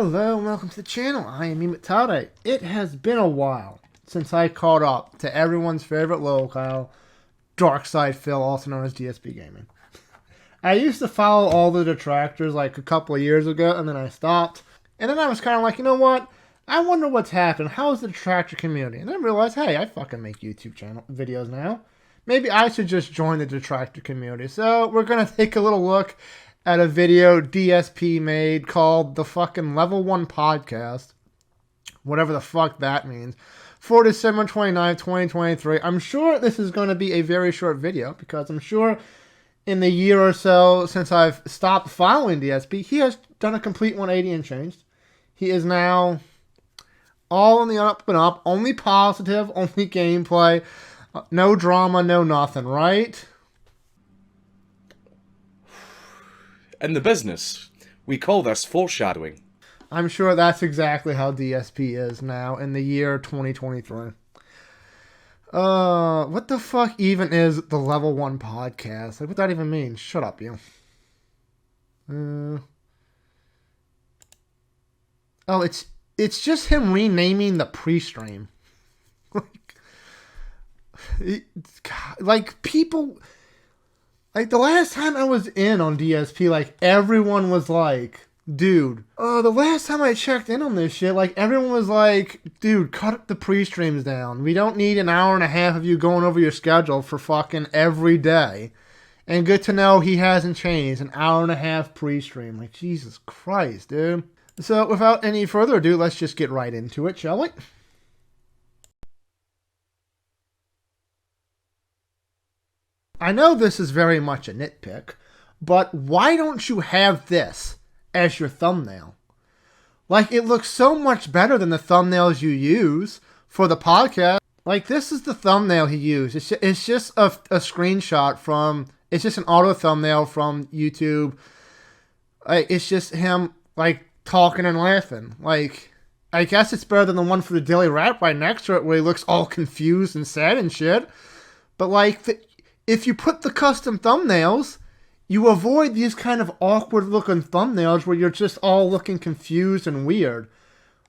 Hello and welcome to the channel. I am Mema. It has been a while since I caught up to everyone's favorite locale, Darkside Phil, also known as DSP Gaming. I used to follow all the detractors like a couple of years ago, and then I stopped. And then I was kind of like, you know what? I wonder what's happened. How is the detractor community? And then I realized, hey, I fucking make YouTube channel videos now. Maybe I should just join the detractor community. So we're going to take a little look at a video DSP made called the fucking Level 1 Podcast. Whatever the fuck that means. For December 29th, 2023. I'm sure this is going to be a very short video because I'm sure in the year or so since I've stopped following DSP, he has done a complete 180 and changed. He is now all in the up and up. Only positive, only gameplay. No drama, no nothing, right? In the business, we call this foreshadowing. I'm sure that's exactly how DSP is now in the year 2023. What the fuck even is the Level 1 Podcast? Like, what that even mean? Shut up, you. Oh, it's just him renaming the pre-stream. Like, people... Like, the last time I was in on DSP, like, everyone was like, dude, the last time I checked in on this shit, like, everyone was like, dude, cut the pre-streams down. We don't need an hour and a half of you going over your schedule for fucking every day. And good to know he hasn't changed. An hour and a half pre-stream. Like, Jesus Christ, dude. So, without any further ado, let's just get right into it, shall we? I know this is very much a nitpick, but why don't you have this as your thumbnail? Like, it looks so much better than the thumbnails you use for the podcast. Like, this is the thumbnail he used. It's just a screenshot from... It's just an auto thumbnail from YouTube. Like, it's just him, like, talking and laughing. Like, I guess it's better than the one for the Daily Rap right next to it where he looks all confused and sad and shit. But, like... If you put the custom thumbnails, you avoid these kind of awkward looking thumbnails where you're just all looking confused and weird.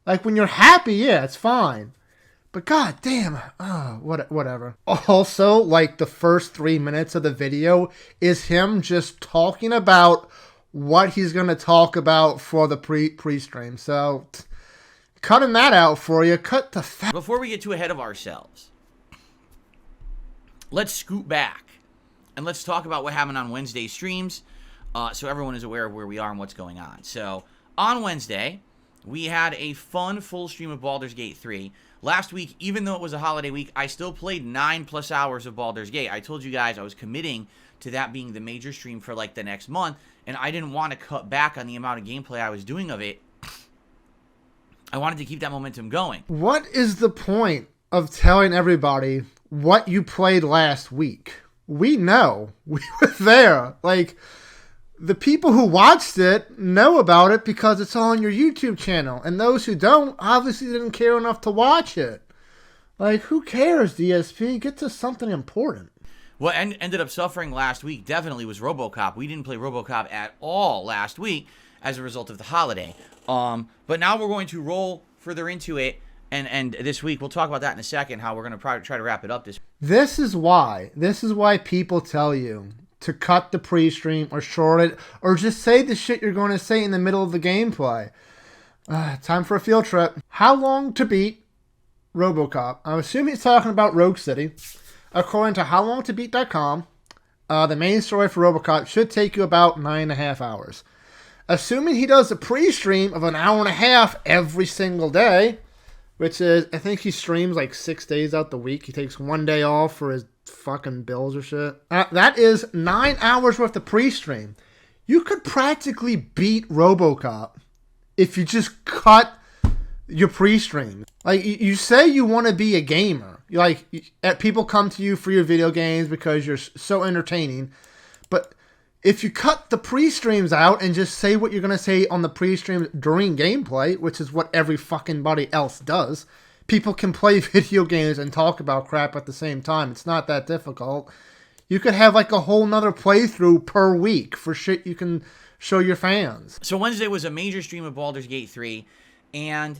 Like when you're happy, yeah, it's fine. But god damn, whatever. Also, like the first 3 minutes of the video is him just talking about what he's going to talk about for the pre-stream. So, cutting that out for you, cut the fat. Before we get too ahead of ourselves, let's scoot back and let's talk about what happened on Wednesday's streams so everyone is aware of where we are and what's going on. So, on Wednesday, we had a fun full stream of Baldur's Gate 3. Last week, even though it was a holiday week, I still played 9+ hours of Baldur's Gate. I told you guys I was committing to that being the major stream for like the next month, and I didn't want to cut back on the amount of gameplay I was doing of it. I wanted to keep that momentum going. What is the point of telling everybody what you played last week? We know. We were there. Like, the people who watched it know about it because it's on your YouTube channel. And those who don't obviously didn't care enough to watch it. Like, who cares, DSP? Get to something important. What ended up suffering last week definitely was RoboCop. We didn't play RoboCop at all last week as a result of the holiday. But now we're going to roll further into it. And this week, we'll talk about that in a second, how we're going to try to wrap it up this week. This is why people tell you to cut the pre-stream or short it or just say the shit you're going to say in the middle of the gameplay. Time for a field trip. How long to beat RoboCop? I'm assuming he's talking about Rogue City. According to howlongtobeat.com, the main story for RoboCop should take you about 9.5 hours. Assuming he does a pre-stream of an hour and a half every single day, which is, I think he streams like 6 days out the week. He takes 1 day off for his fucking bills or shit. That is 9 hours worth of pre-stream. You could practically beat RoboCop if you just cut your pre-stream. Like, you say you want to be a gamer. Like, people come to you for your video games because you're so entertaining. But if you cut the pre-streams out and just say what you're going to say on the pre-stream during gameplay, which is what every fucking body else does, people can play video games and talk about crap at the same time. It's not that difficult. You could have like a whole nother playthrough per week for shit you can show your fans. So Wednesday was a major stream of Baldur's Gate 3, and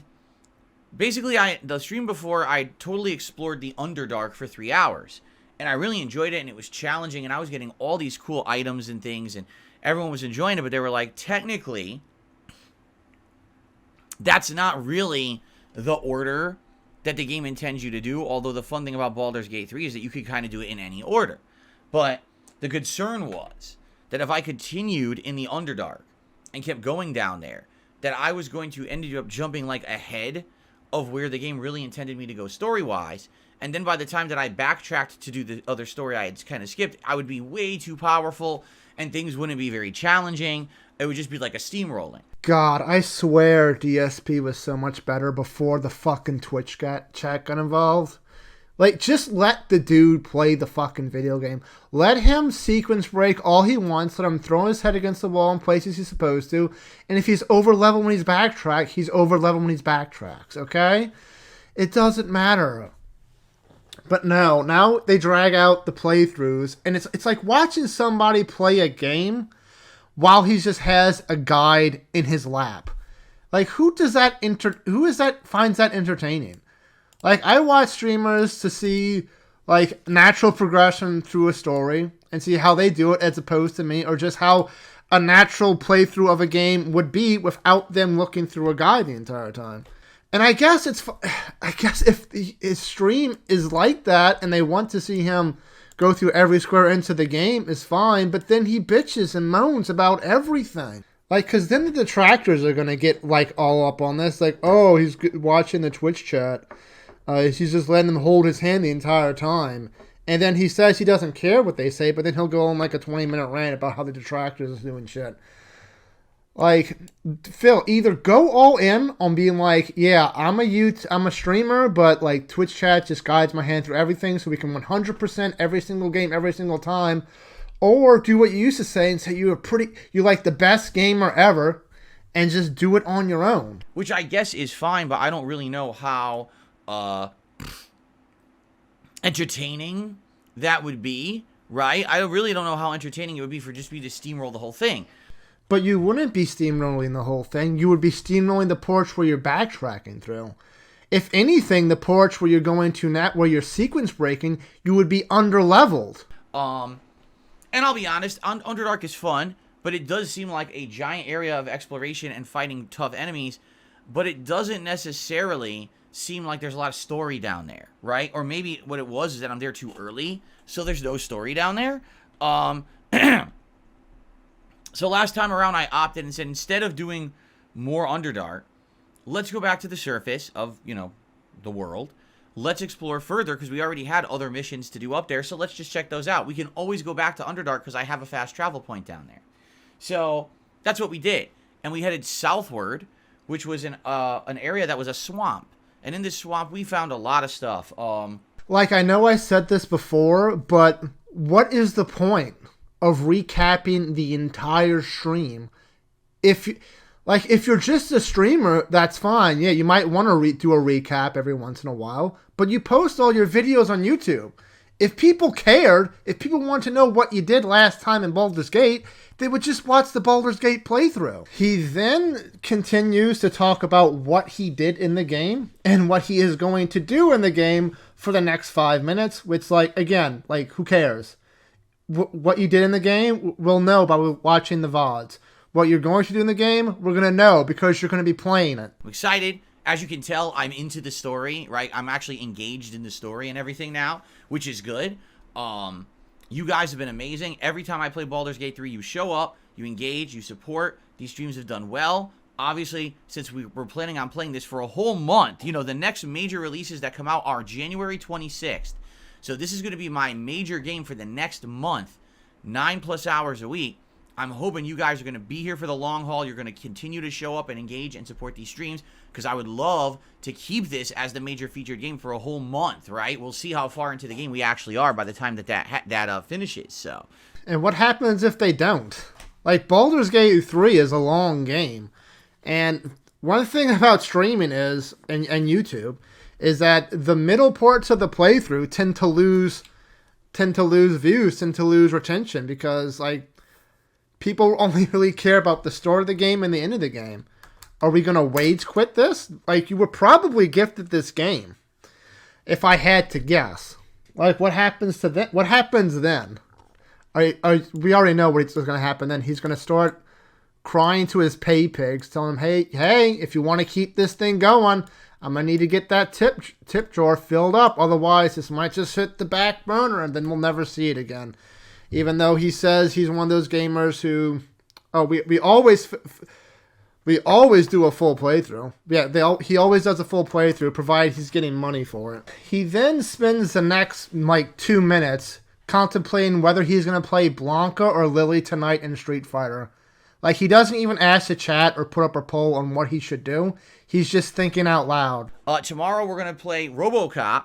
basically the stream before, I totally explored the Underdark for 3 hours, and I really enjoyed it, and it was challenging, and I was getting all these cool items and things, and everyone was enjoying it, but they were like, technically, that's not really the order that the game intends you to do, although the fun thing about Baldur's Gate 3 is that you could kind of do it in any order. But the concern was that if I continued in the Underdark and kept going down there, that I was going to end up jumping like ahead of where the game really intended me to go story-wise, and then by the time that I backtracked to do the other story I had kind of skipped, I would be way too powerful, and things wouldn't be very challenging. It would just be like a steamrolling. God, I swear DSP was so much better before the fucking Twitch chat got involved. Like, just let the dude play the fucking video game. Let him sequence break all he wants. Let him throw his head against the wall in places he's supposed to. And if he's over level when he's backtracked, he's over level when he's backtracks, okay? It doesn't matter. But no, now they drag out the playthroughs. And it's like watching somebody play a game while he just has a guide in his lap. Like, who finds that entertaining? Like, I watch streamers to see, like, natural progression through a story and see how they do it as opposed to me, or just how a natural playthrough of a game would be without them looking through a guide the entire time. And I guess if his stream is like that and they want to see him go through every square inch of the game is fine, but then he bitches and moans about everything. Like, because then the detractors are going to get, like, all up on this. Like, oh, he's watching the Twitch chat. He's just letting them hold his hand the entire time. And then he says he doesn't care what they say, but then he'll go on, like, a 20-minute rant about how the detractors are doing shit. Like, Phil, either go all in on being like, yeah, I'm a streamer, but, like, Twitch chat just guides my hand through everything so we can 100% every single game every single time. Or do what you used to say and say you're like the best gamer ever and just do it on your own. Which I guess is fine, but I don't really know how entertaining that would be, right? I really don't know how entertaining it would be for just me to steamroll the whole thing. But you wouldn't be steamrolling the whole thing. You would be steamrolling the porch where you're backtracking through. If anything, the porch where you're going to where you're sequence breaking, you would be underleveled. And I'll be honest, Underdark is fun, but it does seem like a giant area of exploration and fighting tough enemies, but it doesn't necessarily seem like there's a lot of story down there, right? Or maybe what it was is that I'm there too early, so there's no story down there. So last time around, I opted and said, instead of doing more Underdark, let's go back to the surface of, the world. Let's explore further, because we already had other missions to do up there, so let's just check those out. We can always go back to Underdark, because I have a fast travel point down there. So that's what we did. And we headed southward, which was an area that was a swamp. And in this swamp, we found a lot of stuff. Like, I know I said this before, but what is the point of recapping the entire stream? If you're just a streamer, that's fine. Yeah, you might want to do a recap every once in a while, but you post all your videos on YouTube. If people cared, if people want to know what you did last time in Baldur's Gate, they would just watch the Baldur's Gate playthrough. He then continues to talk about what he did in the game and what he is going to do in the game for the next 5 minutes, which, again, who cares? What you did in the game, we'll know by watching the VODs. What you're going to do in the game, we're going to know because you're going to be playing it. I'm excited. As you can tell, I'm into the story, right? I'm actually engaged in the story and everything now, which is good. You guys have been amazing. Every time I play Baldur's Gate 3, you show up, you engage, you support. These streams have done well. Obviously, since we were planning on playing this for a whole month, the next major releases that come out are January 26th. So this is going to be my major game for the next month, 9+ hours a week. I'm hoping you guys are going to be here for the long haul. You're going to continue to show up and engage and support these streams, because I would love to keep this as the major featured game for a whole month, right? We'll see how far into the game we actually are by the time that finishes. So, and what happens if they don't? Baldur's Gate 3 is a long game, and one thing about streaming is and YouTube is that the middle parts of the playthrough tend to lose views, tend to lose retention, because People only really care about the start of the game and the end of the game. Are we going to wage quit this? Like, you were probably gifted this game. If I had to guess. Like, what happens to that? What happens then? We already know what's going to happen then. He's going to start crying to his pay pigs, telling him, hey, if you want to keep this thing going, I'm going to need to get that tip jar filled up. Otherwise, this might just hit the back burner and then we'll never see it again. Even though he says he's one of those gamers who, we always do a full playthrough. Yeah, he always does a full playthrough, provided he's getting money for it. He then spends the next, 2 minutes contemplating whether he's going to play Blanca or Lily tonight in Street Fighter. Like, he doesn't even ask the chat or put up a poll on what he should do. He's just thinking out loud. Tomorrow we're going to play RoboCop.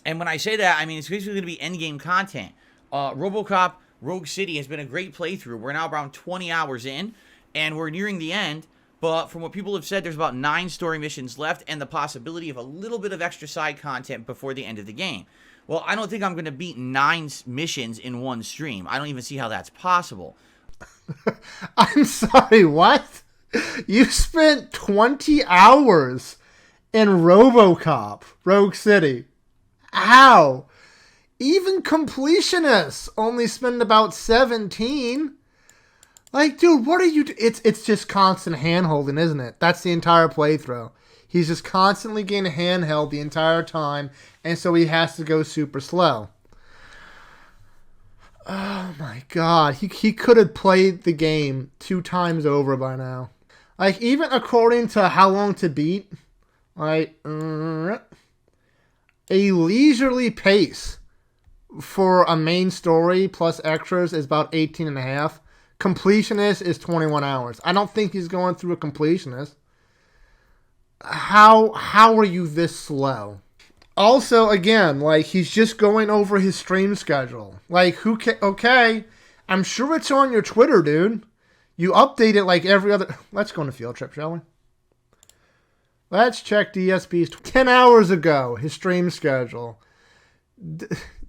And when I say that, I mean it's basically going to be endgame content. RoboCop Rogue City has been a great playthrough. We're now around 20 hours in, and we're nearing the end. But from what people have said, there's about 9 story missions left and the possibility of a little bit of extra side content before the end of the game. Well, I don't think I'm going to beat 9 missions in one stream. I don't even see how that's possible. I'm sorry, what? You spent 20 hours in RoboCop Rogue City. How? Even completionists only spend about 17. Like, dude, what are you... It's just constant hand-holding, isn't it? That's the entire playthrough. He's just constantly getting handheld the entire time, and so he has to go super slow. Oh my god. He could have played the game 2 times over by now. Like, even according to How Long to Beat, like, a leisurely pace for a main story plus extras is about 18 and a half. Completionist is 21 hours. I don't think he's going through a completionist. How are you this slow? Also, again, like, he's just going over his stream schedule. Like, okay, I'm sure it's on your Twitter, dude. You update it like every other... Let's go on a field trip, shall we? Let's check DSP's 10 hours ago, his stream schedule.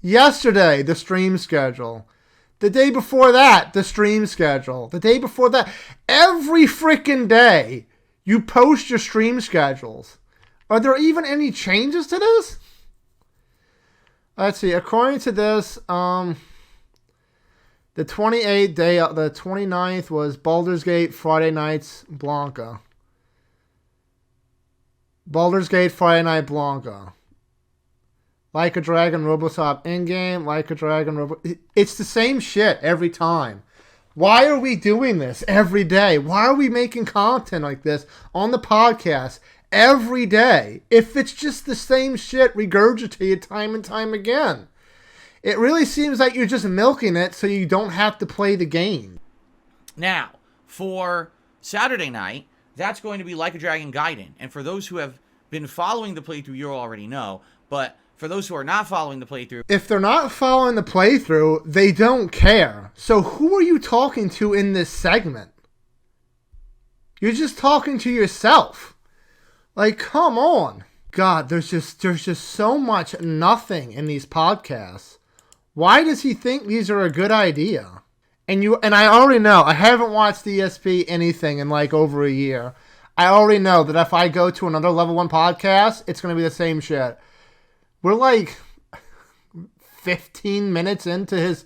Yesterday, the stream schedule. The day before that, the stream schedule. The day before that. Every freaking day, you post your stream schedules. Are there even any changes to this? Let's see. According to this, the 28th day, the 29th was Baldur's Gate, Friday nights, Blanca. Baldur's Gate, Friday night, Blanca. Like a Dragon, RoboSop in-game, Like a Dragon, It's the same shit every time. Why are we doing this every day? Why are we making content like this on the podcast every day if it's just the same shit regurgitated time and time again? It really seems like you're just milking it so you don't have to play the game. Now, for Saturday night, that's going to be Like a Dragon Gaiden. And for those who have been following the playthrough, you already know. But for those who are not following the playthrough... If they're not following the playthrough, they don't care. So who are you talking to in this segment? You're just talking to yourself. Like, come on. God, there's just so much nothing in these podcasts. Why does he think these are a good idea? And I already know, I haven't watched DSP anything in like over a year. I already know that if I go to another level 1 podcast, it's going to be the same shit. We're like 15 minutes into his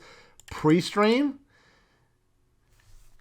pre-stream,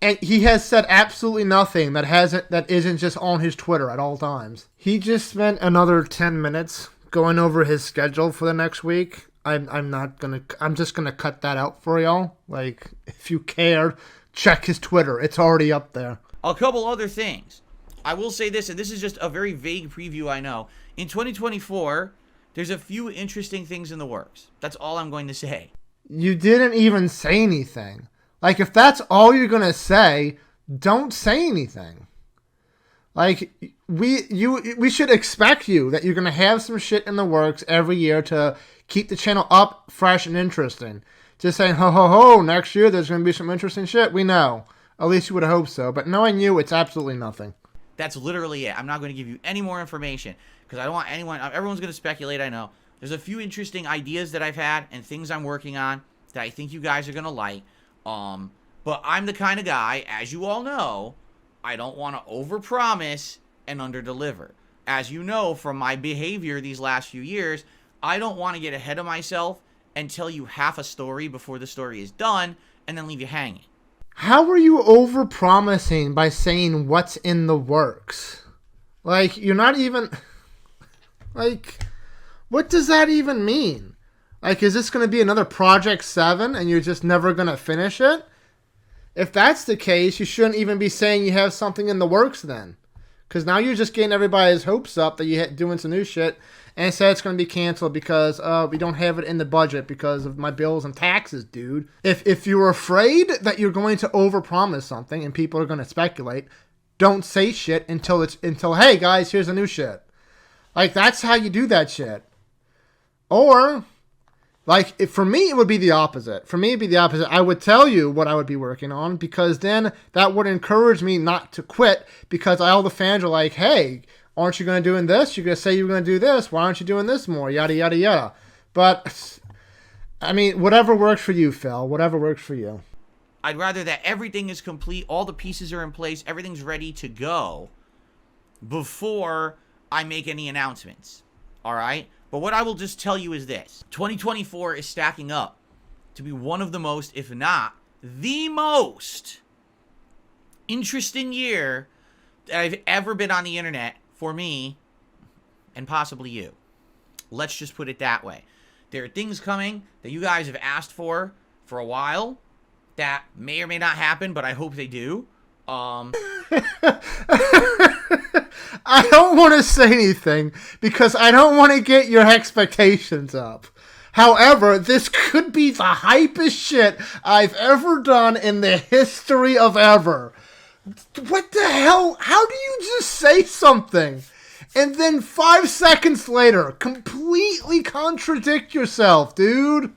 and he has said absolutely nothing that isn't just on his Twitter at all times. He just spent another 10 minutes going over his schedule for the next week. I'm just gonna cut that out for y'all. Like, if you cared, check his Twitter. It's already up there. A couple other things. I will say this, and this is just a very vague preview, I know. In 2024, there's a few interesting things in the works. That's all I'm going to say. You didn't even say anything. Like, if that's all you're gonna say, don't say anything. Like, we should expect that you're gonna have some shit in the works every year to keep the channel up, fresh, and interesting. Just saying, ho, ho, ho, next year there's going to be some interesting shit. We know. At least you would hope so. But knowing you, it's absolutely nothing. That's literally it. I'm not going to give you any more information because I don't want everyone's going to speculate, I know. There's a few interesting ideas that I've had and things I'm working on that I think you guys are going to like. But I'm the kind of guy, as you all know, I don't want to overpromise and underdeliver. As you know from my behavior these last few years, I don't want to get ahead of myself and tell you half a story before the story is done and then leave you hanging. How are you overpromising by saying what's in the works? Like, you're not even... Like, what does that even mean? Like, is this going to be another Project 7 and you're just never going to finish it? If that's the case, you shouldn't even be saying you have something in the works then. Because now you're just getting everybody's hopes up that you're doing some new shit and say it's going to be canceled because we don't have it in the budget because of my bills and taxes, dude. If you're afraid that you're going to overpromise something and people are going to speculate, don't say shit until hey guys, here's a new shit. Like, that's how you do that shit. Or, like, for me, it would be the opposite. For me, it'd be the opposite. I would tell you what I would be working on because then that would encourage me not to quit because all the fans are like, hey, aren't you going to do this? You're going to say you're going to do this. Why aren't you doing this more? Yada, yada, yada. But, I mean, whatever works for you, Phil. Whatever works for you. I'd rather that everything is complete, all the pieces are in place, everything's ready to go before I make any announcements. All right? But what I will just tell you is this. 2024 is stacking up to be one of the most, if not the most interesting year that I've ever been on the internet for me and possibly you. Let's just put it that way. There are things coming that you guys have asked for a while that may or may not happen, but I hope they do. I don't want to say anything because I don't want to get your expectations up. However, this could be the hypest shit I've ever done in the history of ever. What the hell? How do you just say something and then 5 seconds later completely contradict yourself, dude?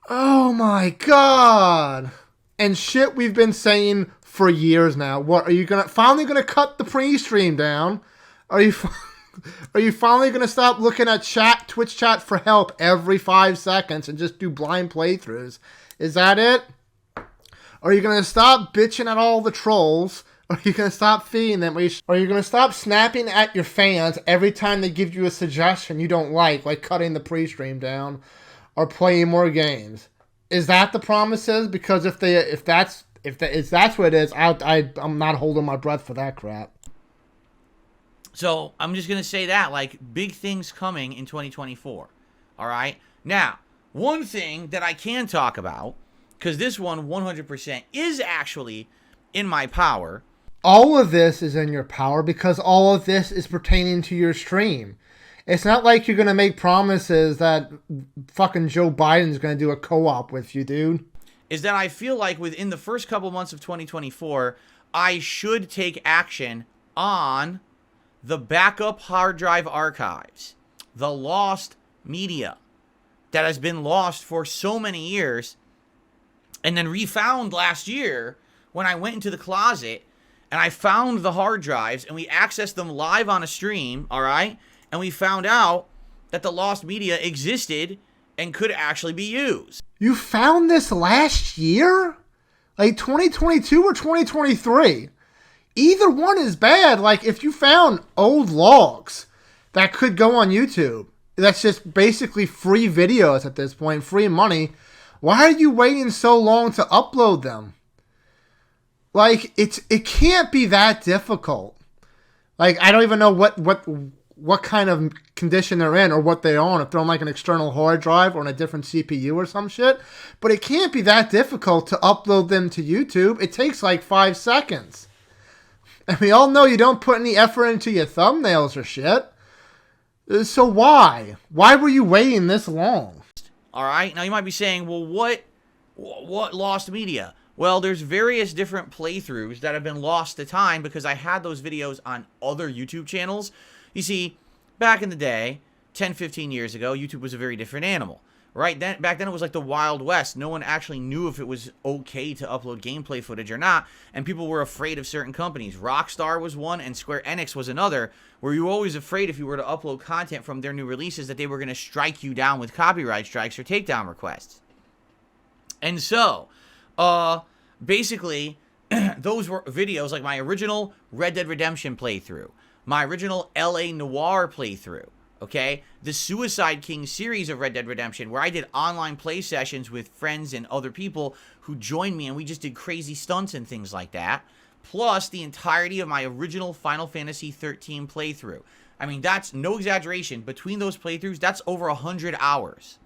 Oh my god. And shit we've been saying for years now. What, are you finally gonna cut the pre-stream down? Are you finally gonna stop looking at Twitch chat for help every 5 seconds and just do blind playthroughs? Is that it? Are you gonna stop bitching at all the trolls? Are you gonna stop feeding them? Are you gonna stop snapping at your fans every time they give you a suggestion you don't like cutting the pre-stream down or playing more games? Is that the promises? Because if that's what it is, I'm not holding my breath for that crap. So I'm just gonna say that, like, big things coming in 2024. All right. Now, one thing that I can talk about, because this one 100% is actually in my power. All of this is in your power because all of this is pertaining to your stream. It's not like you're going to make promises that fucking Joe Biden's going to do a co-op with you, dude. Is that I feel like within the first couple months of 2024, I should take action on the backup hard drive archives, the lost media that has been lost for so many years and then refound last year when I went into the closet and I found the hard drives and we accessed them live on a stream, all right? And we found out that the lost media existed and could actually be used. You found this last year? Like 2022 or 2023? Either one is bad. Like, if you found old logs that could go on YouTube, that's just basically free videos at this point, free money, why are you waiting so long to upload them? Like, it can't be that difficult. Like, I don't even know what kind of condition they're in or what they're on, if they're on like an external hard drive or on a different CPU or some shit. But it can't be that difficult to upload them to YouTube. It takes like 5 seconds. And we all know you don't put any effort into your thumbnails or shit. So why? Why were you waiting this long? All right. Now you might be saying, well, what lost media? Well, there's various different playthroughs that have been lost to time because I had those videos on other YouTube channels. You see, back in the day, 10, 15 years ago, YouTube was a very different animal, right? Back then it was like the Wild West. No one actually knew if it was okay to upload gameplay footage or not, and people were afraid of certain companies. Rockstar was one, and Square Enix was another, where you were always afraid if you were to upload content from their new releases that they were going to strike you down with copyright strikes or takedown requests. And so, Basically, those were videos like my original Red Dead Redemption playthrough, my original LA Noire playthrough, okay? The Suicide King series of Red Dead Redemption, where I did online play sessions with friends and other people who joined me, and we just did crazy stunts and things like that, plus the entirety of my original Final Fantasy 13 playthrough. I mean, that's no exaggeration. Between those playthroughs, that's over 100 hours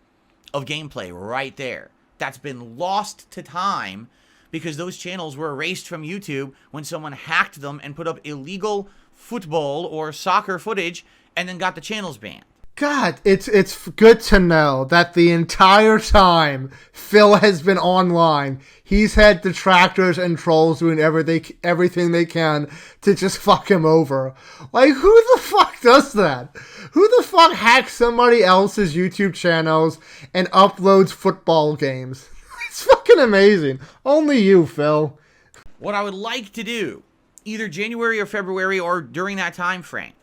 of gameplay right there. That's been lost to time because those channels were erased from YouTube when someone hacked them and put up illegal football or soccer footage and then got the channels banned. God, it's good to know that the entire time Phil has been online, he's had detractors and trolls doing everything they can to just fuck him over. Like, who the fuck does that? Who the fuck hacks somebody else's YouTube channels and uploads football games? It's fucking amazing. Only you, Phil. What I would like to do, either January or February or during that time frame,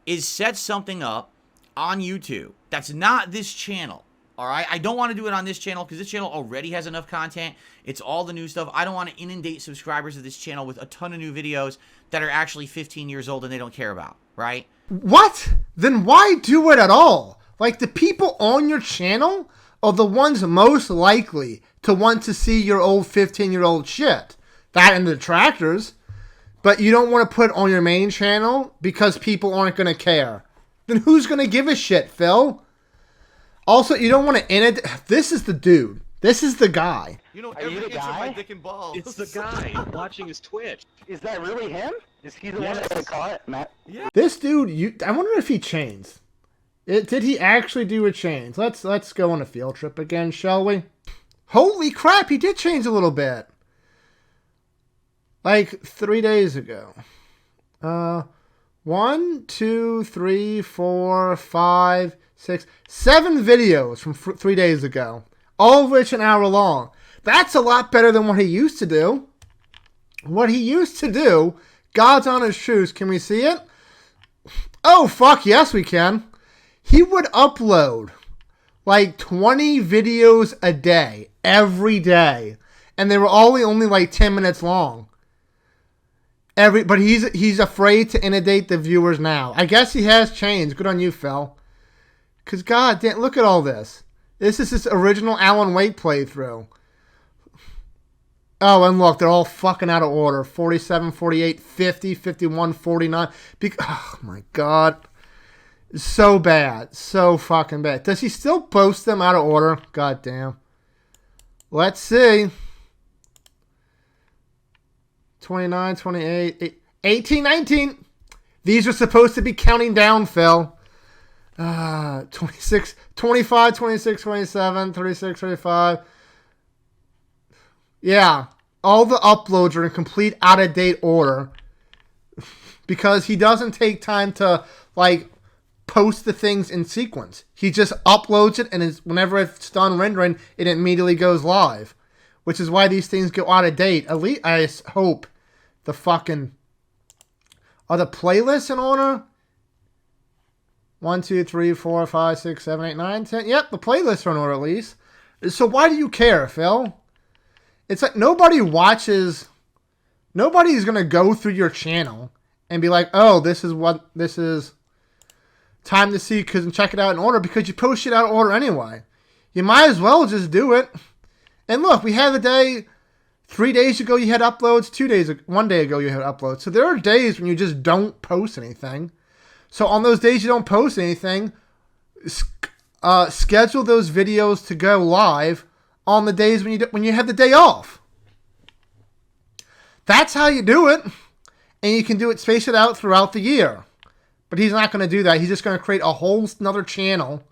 is set something up on YouTube that's not this channel. All right, I don't want to do it on this channel because this channel already has enough content. It's all the new stuff. I don't want to inundate subscribers of this channel with a ton of new videos that are actually 15 years old and they don't care about, right? What? Then why do it at all? Like, the people on your channel are the ones most likely to want to see your old 15-year-old shit. That and the detractors. But you don't want to put it on your main channel because people aren't going to care. Then who's going to give a shit, Phil? Also, you don't want to edit. This is the dude. This is the guy. You know, Are you every the inch of my guy? dick and balls. It's the guy watching his Twitch. Is that really him? Is he the one Yes. that caught it, Matt? This dude, I wonder if he changed. Did he actually do a change? Let's go on a field trip again, shall we? Holy crap, he did change a little bit. Like 3 days ago. 1, 2, 3, 4, 5, 6, 7 videos from 3 days ago. All of which an hour long. That's a lot better than what he used to do. What he used to do, God's honest truth, can we see it? Oh, fuck, yes we can. He would upload like 20 videos a day, every day. And they were all only like 10 minutes long. But he's afraid to inundate the viewers now. I guess he has changed. Good on you, Phil. Because, God damn, look at all this. This is his original Alan Wake playthrough. Oh, and look, they're all fucking out of order. 47, 48, 50, 51, 49. Oh, my God. So bad. So fucking bad. Does he still post them out of order? God damn. Let's see. 29, 28, 18, 19. These are supposed to be counting down, Phil. 26, 25, 26, 27, 36, 35. Yeah. All the uploads are in complete out-of-date order. Because he doesn't take time to, like, post the things in sequence. He just uploads it, and whenever it's done rendering, it immediately goes live. Which is why these things go out of date. At least, I hope the fucking... Are the playlists in order? 1, 2, 3, 4, 5, 6, 7, 8, 9, 10. Yep, the playlists are in order at least. So why do you care, Phil? It's like nobody's going to go through your channel and be like, oh, this is time to see and check it out in order because you post shit out of order anyway. You might as well just do it. And look, we had a day, 3 days ago you had uploads, 1 day ago you had uploads. So there are days when you just don't post anything. So on those days you don't post anything, schedule those videos to go live on the days when you have the day off. That's how you do it. And you can space it out throughout the year. But he's not going to do that. He's just going to create a whole another channel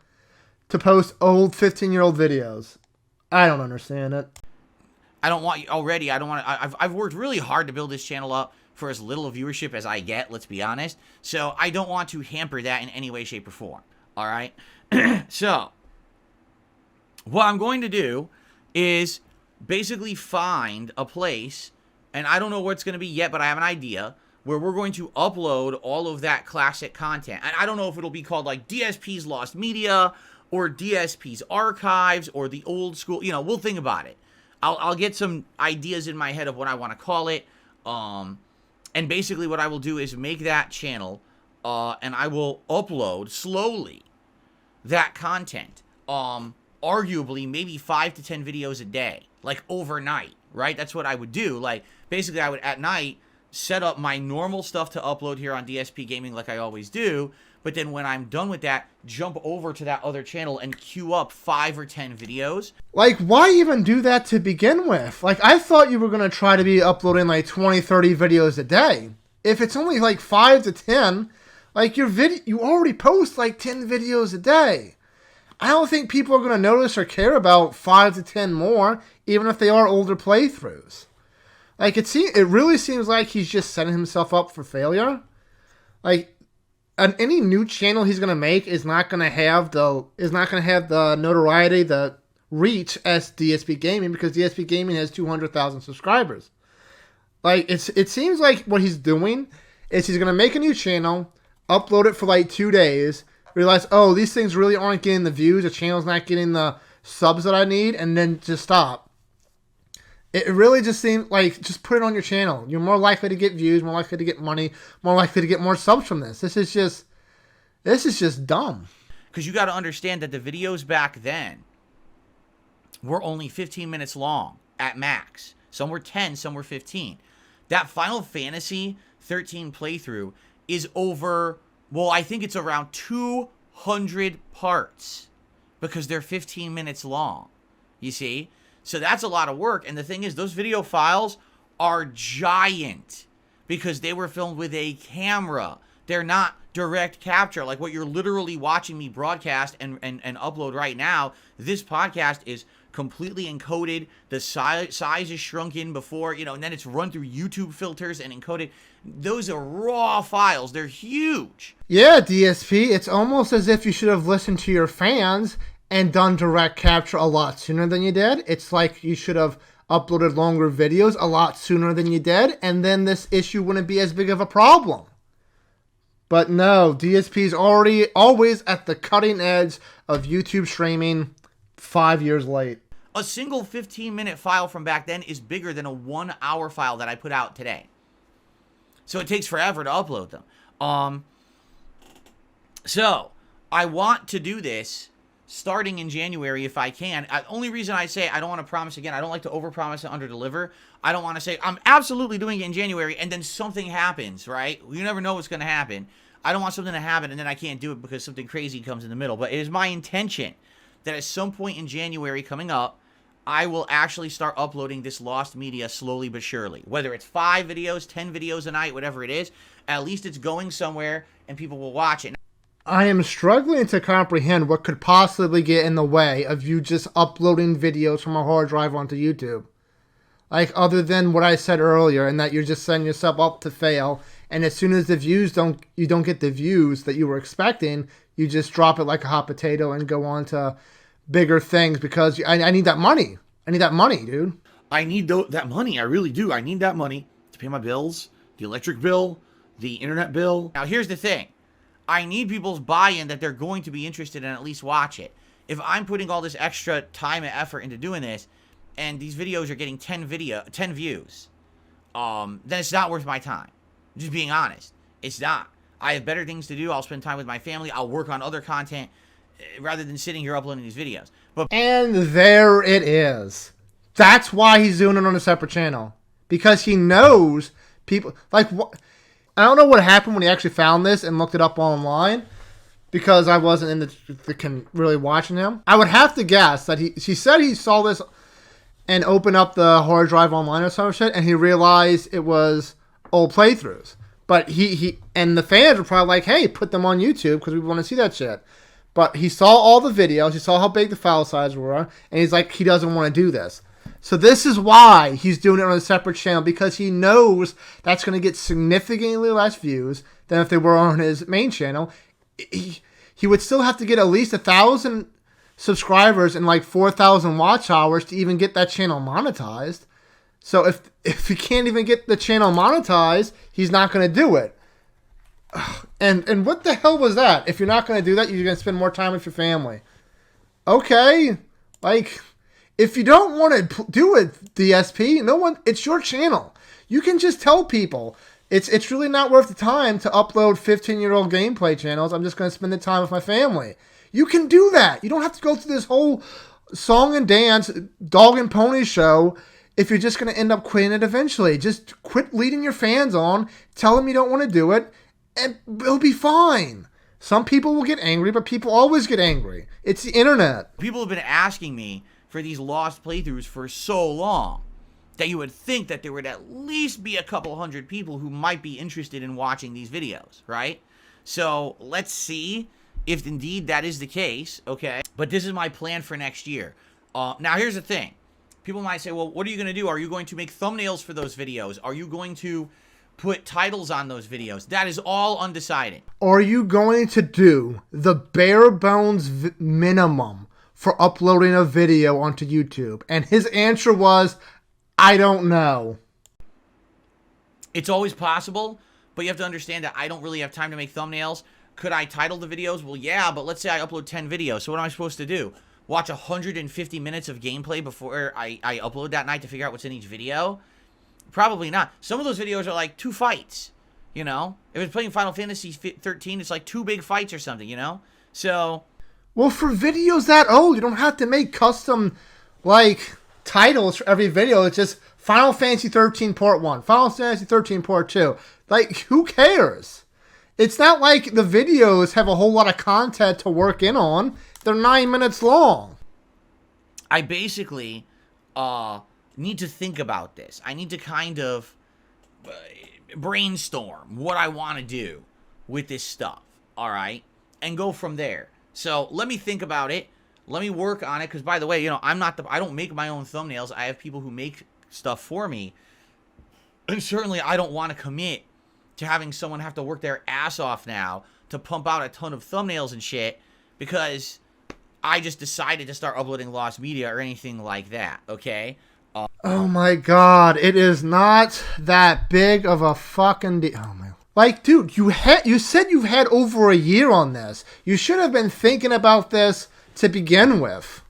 to post old 15-year-old videos. I don't understand it. I don't want already. I don't want to. I've worked really hard to build this channel up for as little viewership as I get. Let's be honest. So I don't want to hamper that in any way, shape, or form. All right. So what I'm going to do is basically find a place, and I don't know where it's going to be yet, but I have an idea where we're going to upload all of that classic content. And I don't know if it'll be called like DSP's Lost Media or DSP's Archives or the old school. You know, we'll think about it. I'll get some ideas in my head of what I want to call it. And basically what I will do is make that channel, and I will upload slowly that content. Arguably maybe 5 to 10 videos a day, like overnight, right? That's what I would do. Like, basically I would at night set up my normal stuff to upload here on DSP Gaming like I always do, but then when I'm done with that, jump over to that other channel and queue up 5 or 10 videos. Like, why even do that to begin with? Like, I thought you were going to try to be uploading like 20, 30 videos a day. If it's only like 5 to 10, like you already post like 10 videos a day. I don't think people are going to notice or care about 5 to 10 more, even if they are older playthroughs. Like, it really seems like he's just setting himself up for failure. Like, any new channel he's going to make is not going to have the notoriety, the reach as DSP Gaming, because DSP Gaming has 200,000 subscribers. Like, it seems like what he's doing is he's going to make a new channel, upload it for like 2 days, realize, oh, these things really aren't getting the views, the channel's not getting the subs that I need, and then just stop. It really just seems like, just put it on your channel. You're more likely to get views, more likely to get money, more likely to get more subs from this. This is just dumb. Because you got to understand that the videos back then were only 15 minutes long at max. Some were 10, some were 15. That Final Fantasy 13 playthrough is over, well, I think it's around 200 parts because they're 15 minutes long. You see? So that's a lot of work. And the thing is, those video files are giant because they were filmed with a camera. They're not direct capture like what you're literally watching me broadcast and upload right now. This podcast is completely encoded. The size is shrunken before, and then it's run through YouTube filters and encoded. Those are raw files. They're huge. Yeah, DSP, it's almost as if you should have listened to your fans and done direct capture a lot sooner than you did. It's like you should have uploaded longer videos a lot sooner than you did, and then this issue wouldn't be as big of a problem. But no, DSP's always at the cutting edge of YouTube streaming 5 years late. A single 15-minute file from back then is bigger than a 1-hour file that I put out today. So it takes forever to upload them. So I want to do this starting in January if I can. Only reason I say I don't want to promise again, I don't like to overpromise and underdeliver. I don't want to say I'm absolutely doing it in January and then something happens, right? You never know what's going to happen. I don't want something to happen and then I can't do it because something crazy comes in the middle. But it is my intention that at some point in January coming up, I will actually start uploading this lost media slowly but surely. Whether it's 5 videos, 10 videos a night, whatever it is, at least it's going somewhere and people will watch it. I am struggling to comprehend what could possibly get in the way of you just uploading videos from a hard drive onto YouTube. Like, other than what I said earlier, and that you're just setting yourself up to fail, and as soon as you don't get the views that you were expecting, you just drop it like a hot potato and go on to bigger things because I need that money. I need that money, dude. I need that money. I really do. I need that money to pay my bills, the electric bill, the internet bill. Now, here's the thing. I need people's buy-in that they're going to be interested and at least watch it. If I'm putting all this extra time and effort into doing this, and these videos are getting 10 views, then it's not worth my time. Just being honest. It's not. I have better things to do. I'll spend time with my family. I'll work on other content rather than sitting here uploading these videos. And there it is. That's why he's doing it on a separate channel. Because he knows people... Like, I don't know what happened when he actually found this and looked it up online. Because I wasn't in the really watching him. I would have to guess that he said he saw this and opened up the hard drive online or some shit, and he realized it was old playthroughs. But he and the fans were probably like, hey, put them on YouTube because we want to see that shit. But he saw all the videos, he saw how big the file size were, and he's like, he doesn't want to do this. So this is why he's doing it on a separate channel, because he knows that's going to get significantly less views than if they were on his main channel. He would still have to get at least 1,000 subscribers and like 4,000 watch hours to even get that channel monetized. So if he can't even get the channel monetized, he's not going to do it. And what the hell was that? If you're not going to do that, you're going to spend more time with your family. Okay. Like, If you don't want to do it, DSP, no one, it's your channel. You can just tell people it's really not worth the time to upload 15-year-old gameplay channels. I'm just going to spend the time with my family. You can do that. You don't have to go through this whole song and dance, dog and pony show if you're just going to end up quitting it eventually. Just quit leading your fans on, tell them you don't want to do it, and it'll be fine. Some people will get angry, but people always get angry. It's the internet. People have been asking me for these lost playthroughs for so long that you would think that there would at least be a couple hundred people who might be interested in watching these videos, right? So let's see if indeed that is the case, okay? But this is my plan for next year. Now, here's the thing. People might say, well, what are you going to do? Are you going to make thumbnails for those videos? Are you going to put titles on those videos? That is all undecided. Are you going to do the bare bones minimum for uploading a video onto YouTube? And his answer was, I don't know. It's always possible, but you have to understand that I don't really have time to make thumbnails. Could I title the videos? Well, yeah, but let's say I upload 10 videos. So what am I supposed to do? Watch 150 minutes of gameplay before I upload that night to figure out what's in each video? Probably not. Some of those videos are like 2 fights, you know? If it's playing Final Fantasy 13, it's like 2 big fights or something, you know? So... Well, for videos that old, you don't have to make custom, like, titles for every video. It's just Final Fantasy 13 Part 1, Final Fantasy 13 Part 2. Like, who cares? It's not like the videos have a whole lot of content to work in on. They're 9 minutes long. I basically need to think about this. I need to kind of brainstorm what I want to do with this stuff, all right? And go from there. So let me think about it. Let me work on it. Because, by the way, you know, I don't make my own thumbnails. I have people who make stuff for me. And certainly I don't want to commit to having someone have to work their ass off now to pump out a ton of thumbnails and shit because I just decided to start uploading lost media or anything like that, okay? Oh my god, it is not that big of a fucking deal. Oh my. Like, dude, you said you've had over a year on this. You should have been thinking about this to begin with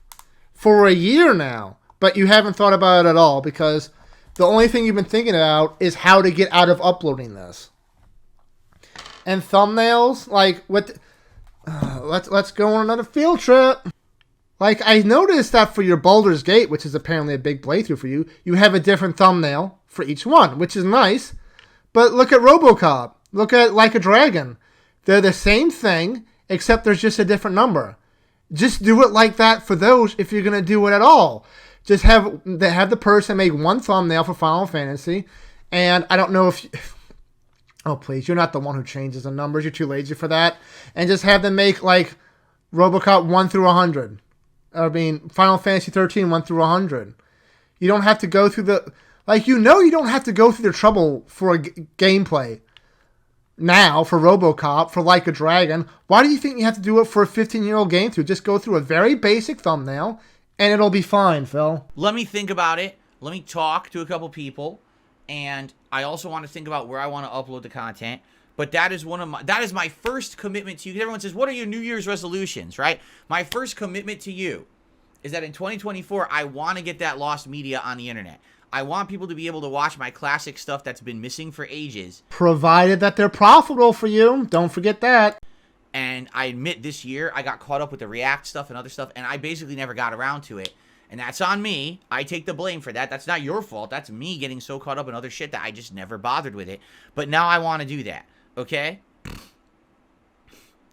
for a year now, but you haven't thought about it at all because the only thing you've been thinking about is how to get out of uploading this. And thumbnails, like, what? Let's go on another field trip. Like, I noticed that for your Baldur's Gate, which is apparently a big playthrough for you, you have a different thumbnail for each one, which is nice. But look at RoboCop. Look at Like a Dragon. They're the same thing, except there's just a different number. Just do it like that for those if you're going to do it at all. Just have the person make one thumbnail for Final Fantasy. And I don't know if... Oh, please, you're not the one who changes the numbers. You're too lazy for that. And just have them make, like, RoboCop 1 through 100. I mean, Final Fantasy 13, 1 through 100. You don't have to go through the... Like, you know you don't have to go through the trouble for a gameplay. Now, for RoboCop, for Like a Dragon. Why do you think you have to do it for a 15-year-old game through? Just go through a very basic thumbnail, and it'll be fine, Phil. Let me think about it. Let me talk to a couple people. And I also want to think about where I want to upload the content. But that is my first commitment to you. Because everyone says, what are your New Year's resolutions, right? My first commitment to you is that in 2024, I want to get that lost media on the internet. I want people to be able to watch my classic stuff that's been missing for ages. Provided that they're profitable for you. Don't forget that. And I admit this year, I got caught up with the React stuff and other stuff. And I basically never got around to it. And that's on me. I take the blame for that. That's not your fault. That's me getting so caught up in other shit that I just never bothered with it. But now I want to do that. Okay?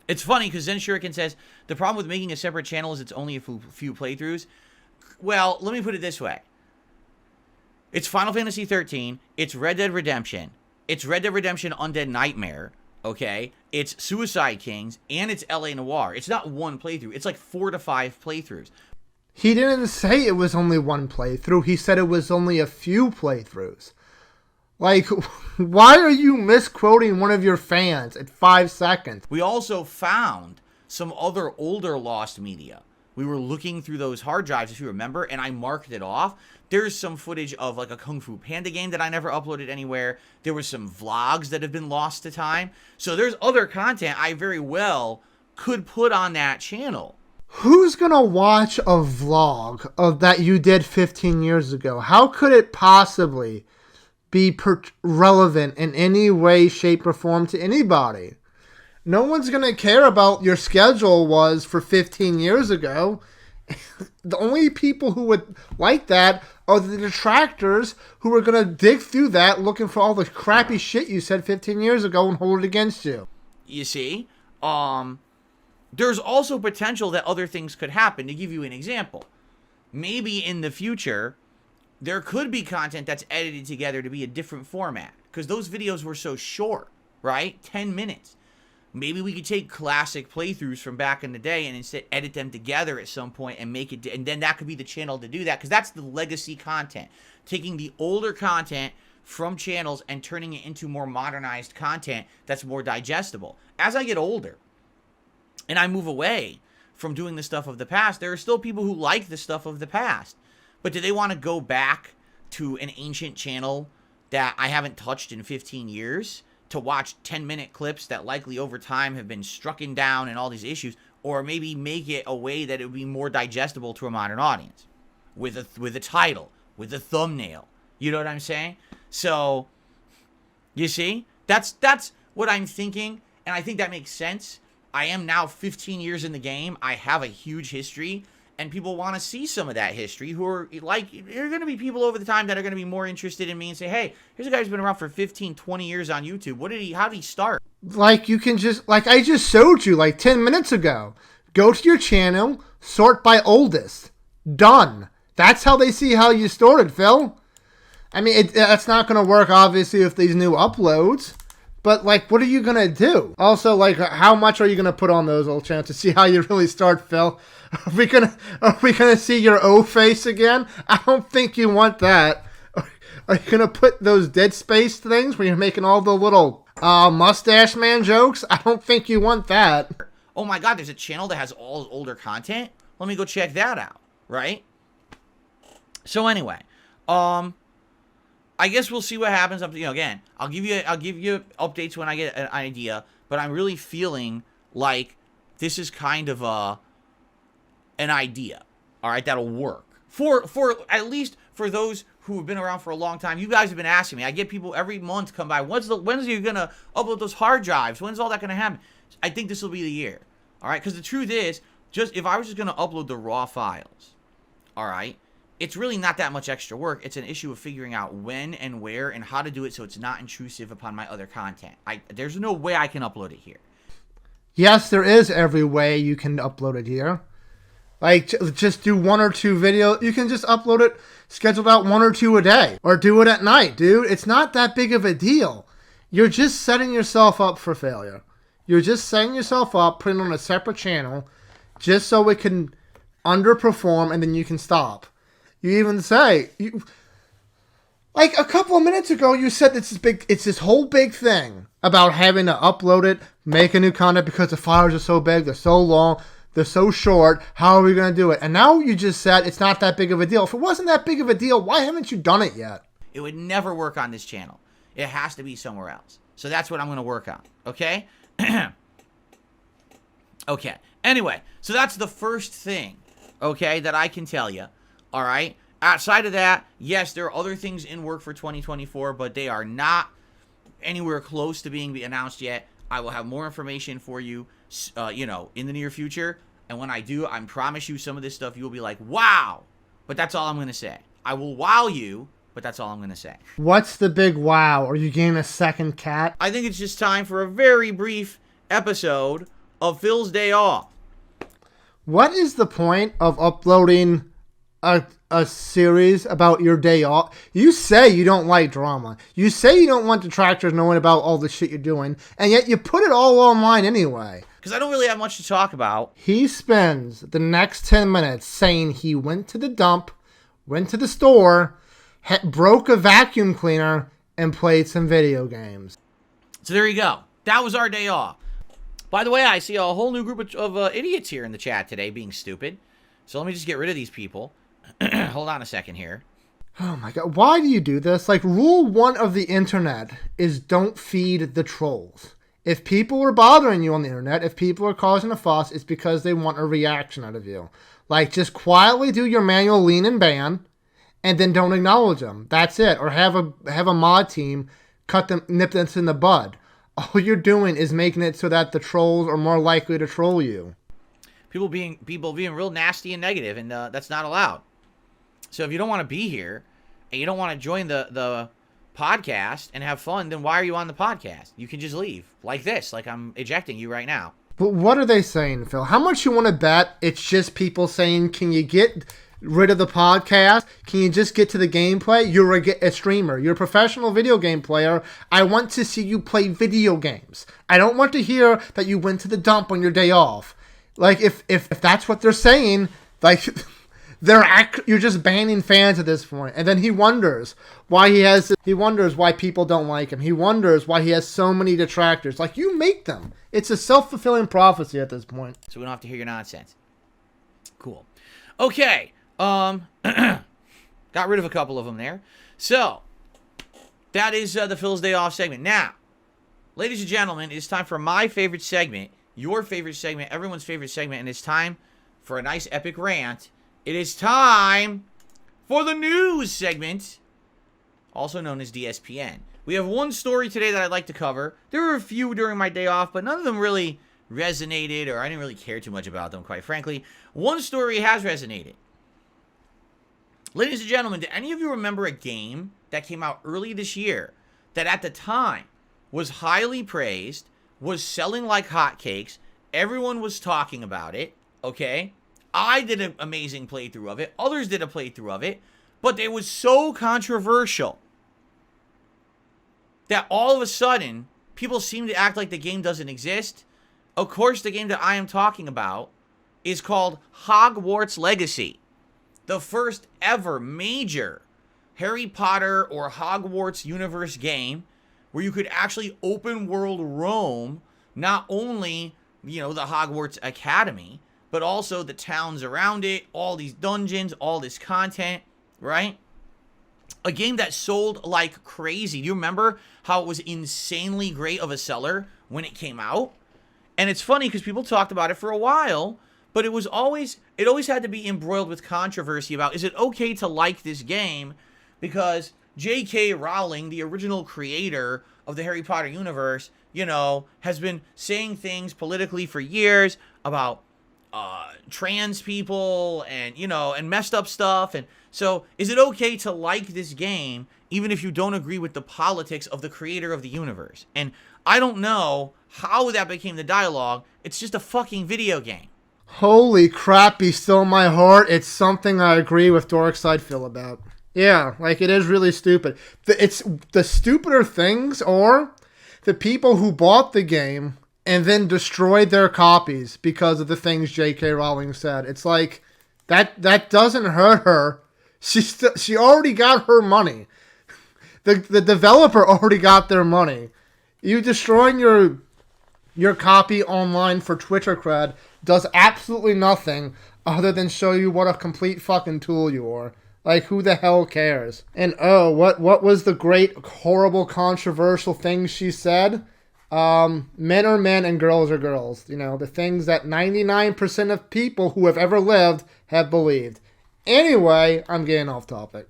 It's funny because Zen Shuriken says, the problem with making a separate channel is it's only a few playthroughs. Well, let me put it this way. It's Final Fantasy 13. It's Red Dead Redemption. It's Red Dead Redemption Undead Nightmare. Okay? It's Suicide Kings. And it's LA Noire. It's not one playthrough. It's like 4 to 5 playthroughs. He didn't say it was only one playthrough. He said it was only a few playthroughs. Like, why are you misquoting one of your fans at 5 seconds? We also found some other older lost media. We were looking through those hard drives, if you remember, and I marked it off. There's some footage of, like, a Kung Fu Panda game that I never uploaded anywhere. There were some vlogs that have been lost to time. So there's other content I very well could put on that channel. Who's gonna watch a vlog of that you did 15 years ago? How could it possibly be relevant in any way, shape, or form to anybody? No one's gonna care about your schedule was for 15 years ago. The only people who would like that are the detractors who are gonna dig through that looking for all the crappy shit you said 15 years ago and hold it against you. You see? There's also potential that other things could happen. To give you an example, maybe in the future, there could be content that's edited together to be a different format. Because those videos were so short, right? 10 minutes. Maybe we could take classic playthroughs from back in the day and instead edit them together at some point and make it, and then that could be the channel to do that. Because that's the legacy content. Taking the older content from channels and turning it into more modernized content that's more digestible. As I get older, and I move away from doing the stuff of the past, there are still people who like the stuff of the past. But do they want to go back to an ancient channel that I haven't touched in 15 years to watch 10-minute clips that likely over time have been strucken down and all these issues? Or maybe make it a way that it would be more digestible to a modern audience with a title, with a thumbnail. You know what I'm saying? So, you see? That's what I'm thinking, and I think that makes sense. I am now 15 years in the game. I have a huge history, and people want to see some of that history who are like, there are going to be people over the time that are going to be more interested in me and say, hey, here's a guy who's been around for 15, 20 years on YouTube. How did he start? Like you can just, like I just showed you like 10 minutes ago. Go to your channel, sort by oldest. Done. That's how they see how you started, Phil. I mean, that's not going to work, obviously, with these new uploads. But, like, what are you going to do? Also, like, how much are you going to put on those old channels to see how you really start, Phil? Are we gonna see your O face again? I don't think you want that. Are you going to put those Dead Space things where you're making all the little mustache man jokes? I don't think you want that. Oh, my God, there's a channel that has all older content? Let me go check that out, right? So, anyway, I guess we'll see what happens. Again, I'll give you updates when I get an idea. But I'm really feeling like this is kind of an idea. All right, that'll work for at least for those who have been around for a long time. You guys have been asking me. I get people every month come by. When's you gonna upload those hard drives? When's all that gonna happen? I think this will be the year. All right, because the truth is, just if I was just gonna upload the raw files, all right. It's really not that much extra work. It's an issue of figuring out when and where and how to do it so it's not intrusive upon my other content. There's no way I can upload it here. Yes, there is every way you can upload it here. Like, just do 1 or 2 videos. You can just upload it, schedule out 1 or 2 a day. Or do it at night, dude. It's not that big of a deal. You're just setting yourself up for failure. You're just setting yourself up, putting on a separate channel, just so it can underperform and then you can stop. You even say, like a couple of minutes ago, you said it's this whole big thing about having to upload it, make a new content because the files are so big, they're so long, they're so short, how are we going to do it? And now you just said it's not that big of a deal. If it wasn't that big of a deal, why haven't you done it yet? It would never work on this channel. It has to be somewhere else. So that's what I'm going to work on, okay? Okay, anyway, so that's the first thing, okay, that I can tell you. All right. Outside of that, yes, there are other things in work for 2024, but they are not anywhere close to being announced yet. I will have more information for you, in the near future. And when I do, I promise you some of this stuff, you'll be like, wow. But that's all I'm going to say. I will wow you, but that's all I'm going to say. What's the big wow? Are you getting a second cat? I think it's just time for a very brief episode of Phil's Day Off. What is the point of uploading a series about your day off? You say you don't like drama. You say you don't want detractors knowing about all the shit you're doing, and yet you put it all online anyway. Because I don't really have much to talk about. He spends the next 10 minutes saying he went to the dump, went to the store, broke a vacuum cleaner, and played some video games. So there you go. That was our day off. By the way, I see a whole new group of idiots here in the chat today being stupid. So let me just get rid of these people. Hold on a second here. Oh my god, why do you do this? Like, rule 1 of the internet is don't feed the trolls. If people are bothering you on the internet, if people are causing a fuss, it's because they want a reaction out of you. Like, just quietly do your manual lean and ban, and then don't acknowledge them. That's it. Or have a mod team nip this in the bud. All you're doing is making it so that the trolls are more likely to troll you. People being real nasty and negative, and that's not allowed. So if you don't want to be here, and you don't want to join the podcast and have fun, then why are you on the podcast? You can just leave. Like this. Like I'm ejecting you right now. But what are they saying, Phil? How much you want to bet it's just people saying, can you get rid of the podcast? Can you just get to the gameplay? You're a streamer. You're a professional video game player. I want to see you play video games. I don't want to hear that you went to the dump on your day off. Like, if that's what they're saying, like... You're just banning fans at this point. And then he wonders why people don't like him. He wonders why he has so many detractors. Like, you make them. It's a self-fulfilling prophecy at this point. So we don't have to hear your nonsense. Cool. Okay. Got rid of a couple of them there. So, that is the Phil's Day Off segment. Now, ladies and gentlemen, it's time for my favorite segment, your favorite segment, everyone's favorite segment, and it's time for a nice epic rant. It is time for the news segment, also known as DSPN. We have one story today that I'd like to cover. There were a few during my day off, but none of them really resonated, or I didn't really care too much about them, quite frankly. One story has resonated. Ladies and gentlemen, do any of you remember a game that came out early this year that at the time was highly praised, was selling like hotcakes, everyone was talking about it, okay? I did an amazing playthrough of it. Others did a playthrough of it. But it was so controversial that all of a sudden, people seem to act like the game doesn't exist. Of course, the game that I am talking about is called Hogwarts Legacy. The first ever major Harry Potter or Hogwarts universe game where you could actually open world roam not only, the Hogwarts Academy, but also the towns around it, all these dungeons, all this content, right? A game that sold like crazy. Do you remember how it was insanely great of a seller when it came out? And it's funny because people talked about it for a while, but it always had to be embroiled with controversy about, is it okay to like this game? Because J.K. Rowling, the original creator of the Harry Potter universe, has been saying things politically for years about trans people and, and messed up stuff. And so is it okay to like this game even if you don't agree with the politics of the creator of the universe? And I don't know how that became the dialogue. It's just a fucking video game. Holy crap, be still my heart. It's something I agree with Dorkside Phil about. Yeah, like it is really stupid. It's the stupider things are the people who bought the game and then destroyed their copies because of the things J.K. Rowling said. It's like, that doesn't hurt her. She already got her money. The developer already got their money. You destroying your copy online for Twitter cred does absolutely nothing other than show you what a complete fucking tool you are. Like, who the hell cares? And what was the great, horrible, controversial thing she said? Men are men and girls are girls. The things that 99% of people who have ever lived have believed. Anyway, I'm getting off topic.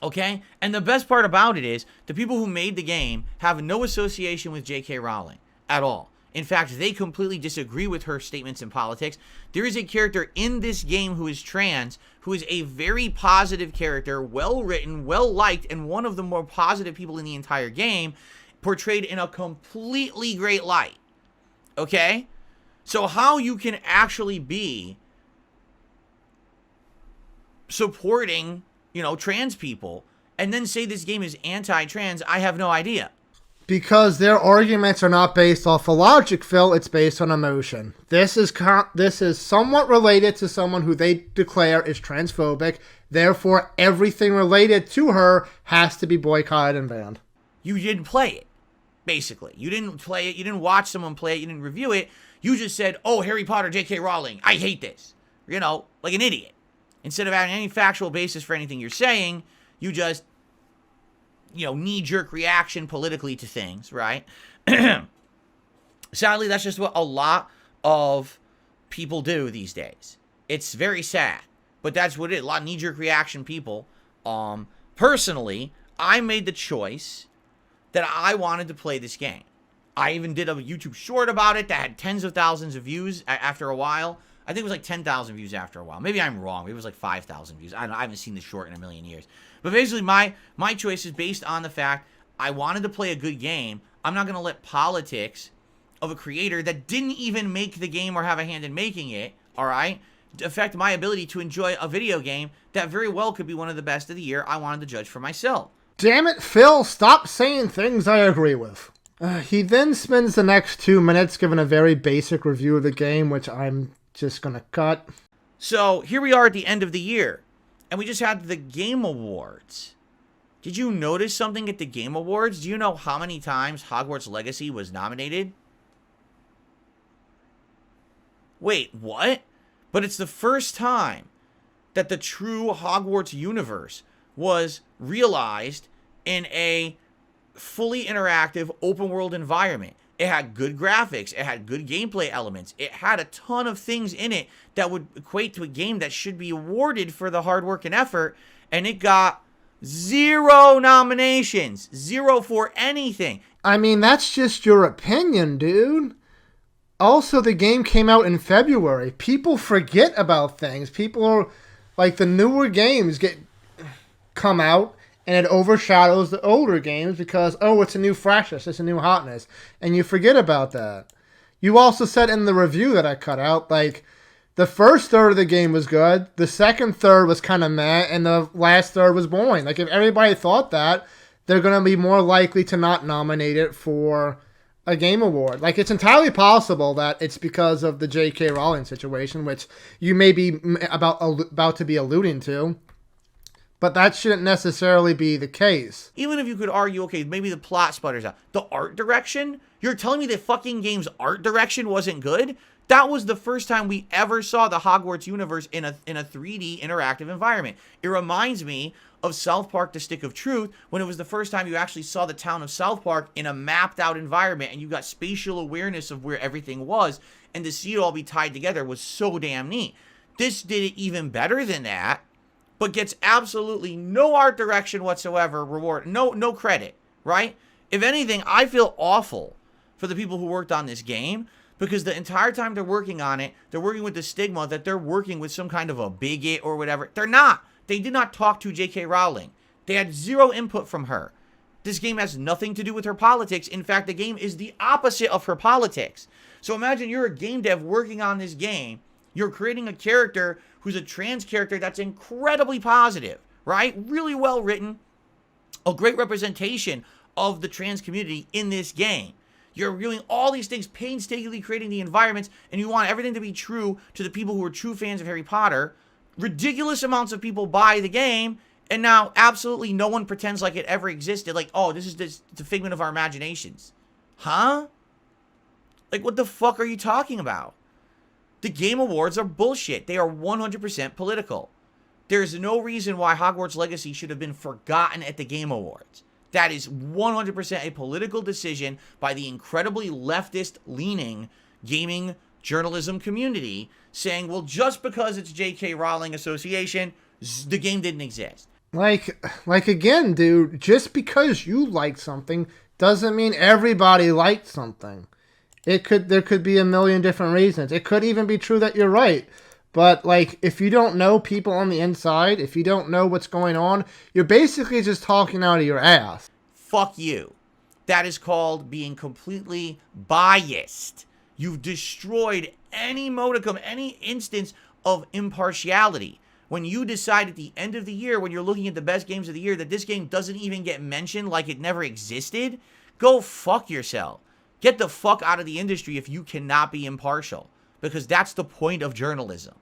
Okay? And the best part about it is the people who made the game have no association with J.K. Rowling at all. In fact, they completely disagree with her statements in politics. There is a character in this game who is trans, who is a very positive character, well-written, well-liked, and one of the more positive people in the entire game, portrayed in a completely great light. Okay? So how you can actually be supporting, trans people and then say this game is anti-trans, I have no idea. Because their arguments are not based off of logic, Phil. It's based on emotion. This is somewhat related to someone who they declare is transphobic. Therefore, everything related to her has to be boycotted and banned. You didn't play it, basically. You didn't play it. You didn't watch someone play it. You didn't review it. You just said, oh, Harry Potter, J.K. Rowling, I hate this. Like an idiot. Instead of having any factual basis for anything you're saying, you just knee-jerk reaction politically to things, right? Sadly, that's just what a lot of people do these days. It's very sad, but that's what it is. A lot of knee-jerk reaction people. Personally, I made the choice that I wanted to play this game. I even did a YouTube short about it that had tens of thousands of views after a while. I think it was like 10,000 views after a while. Maybe I'm wrong. Maybe it was like 5,000 views. I don't know. I haven't seen the short in a million years. But basically, my choice is based on the fact I wanted to play a good game. I'm not going to let politics of a creator that didn't even make the game or have a hand in making it, all right, affect my ability to enjoy a video game that very well could be one of the best of the year I wanted to judge for myself. Damn it, Phil, stop saying things I agree with. He then spends the next 2 minutes giving a very basic review of the game, which I'm just going to cut. So here we are at the end of the year, and we just had the Game Awards. Did you notice something at the Game Awards? Do you know how many times Hogwarts Legacy was nominated? Wait, what? But it's the first time that the true Hogwarts universe was realized in a fully interactive open world environment. It had good graphics. It had good gameplay elements. It had a ton of things in it that would equate to a game that should be awarded for the hard work and effort. And it got 0 nominations. 0 for anything. I mean, that's just your opinion, dude. Also, the game came out in February. People forget about things. People are like, the newer games come out and it overshadows the older games because, oh, it's a new freshness, it's a new hotness, and you forget about that. You also said in the review that I cut out, like, the first third of the game was good, the second third was kind of meh, and the last third was boring. Like, if everybody thought that, they're going to be more likely to not nominate it for a game award. Like, it's entirely possible that it's because of the J.K. Rowling situation, which you may be about to be alluding to, but that shouldn't necessarily be the case. Even if you could argue, okay, maybe the plot sputters out. The art direction? You're telling me the fucking game's art direction wasn't good? That was the first time we ever saw the Hogwarts universe in a 3D interactive environment. It reminds me of South Park: The Stick of Truth, when it was the first time you actually saw the town of South Park in a mapped out environment and you got spatial awareness of where everything was, and to see it all be tied together was so damn neat. This did it even better than that, but gets absolutely no art direction whatsoever, no credit, right? If anything, I feel awful for the people who worked on this game, because the entire time they're working on it, they're working with the stigma that they're working with some kind of a bigot or whatever. They're not. They did not talk to J.K. Rowling. They had 0 input from her. This game has nothing to do with her politics. In fact, the game is the opposite of her politics. So imagine you're a game dev working on this game. You're creating a character who's a trans character that's incredibly positive, right? Really well written. A great representation of the trans community in this game. You're doing all these things, painstakingly creating the environments, and you want everything to be true to the people who are true fans of Harry Potter. Ridiculous amounts of people buy the game, and now absolutely no one pretends like it ever existed. Like, oh, this is the figment of our imaginations. Huh? Like, what the fuck are you talking about? The Game Awards are bullshit. They are 100% political. There's no reason why Hogwarts Legacy should have been forgotten at the Game Awards. That is 100% a political decision by the incredibly leftist-leaning gaming journalism community, saying, well, just because it's J.K. Rowling Association, the game didn't exist. Like again, dude, just because you like something doesn't mean everybody liked something. There could be a million different reasons. It could even be true that you're right. But, like, if you don't know people on the inside, if you don't know what's going on, you're basically just talking out of your ass. Fuck you. That is called being completely biased. You've destroyed any modicum, any instance of impartiality. When you decide at the end of the year, when you're looking at the best games of the year, that this game doesn't even get mentioned like it never existed, go fuck yourself. Get the fuck out of the industry if you cannot be impartial. Because that's the point of journalism.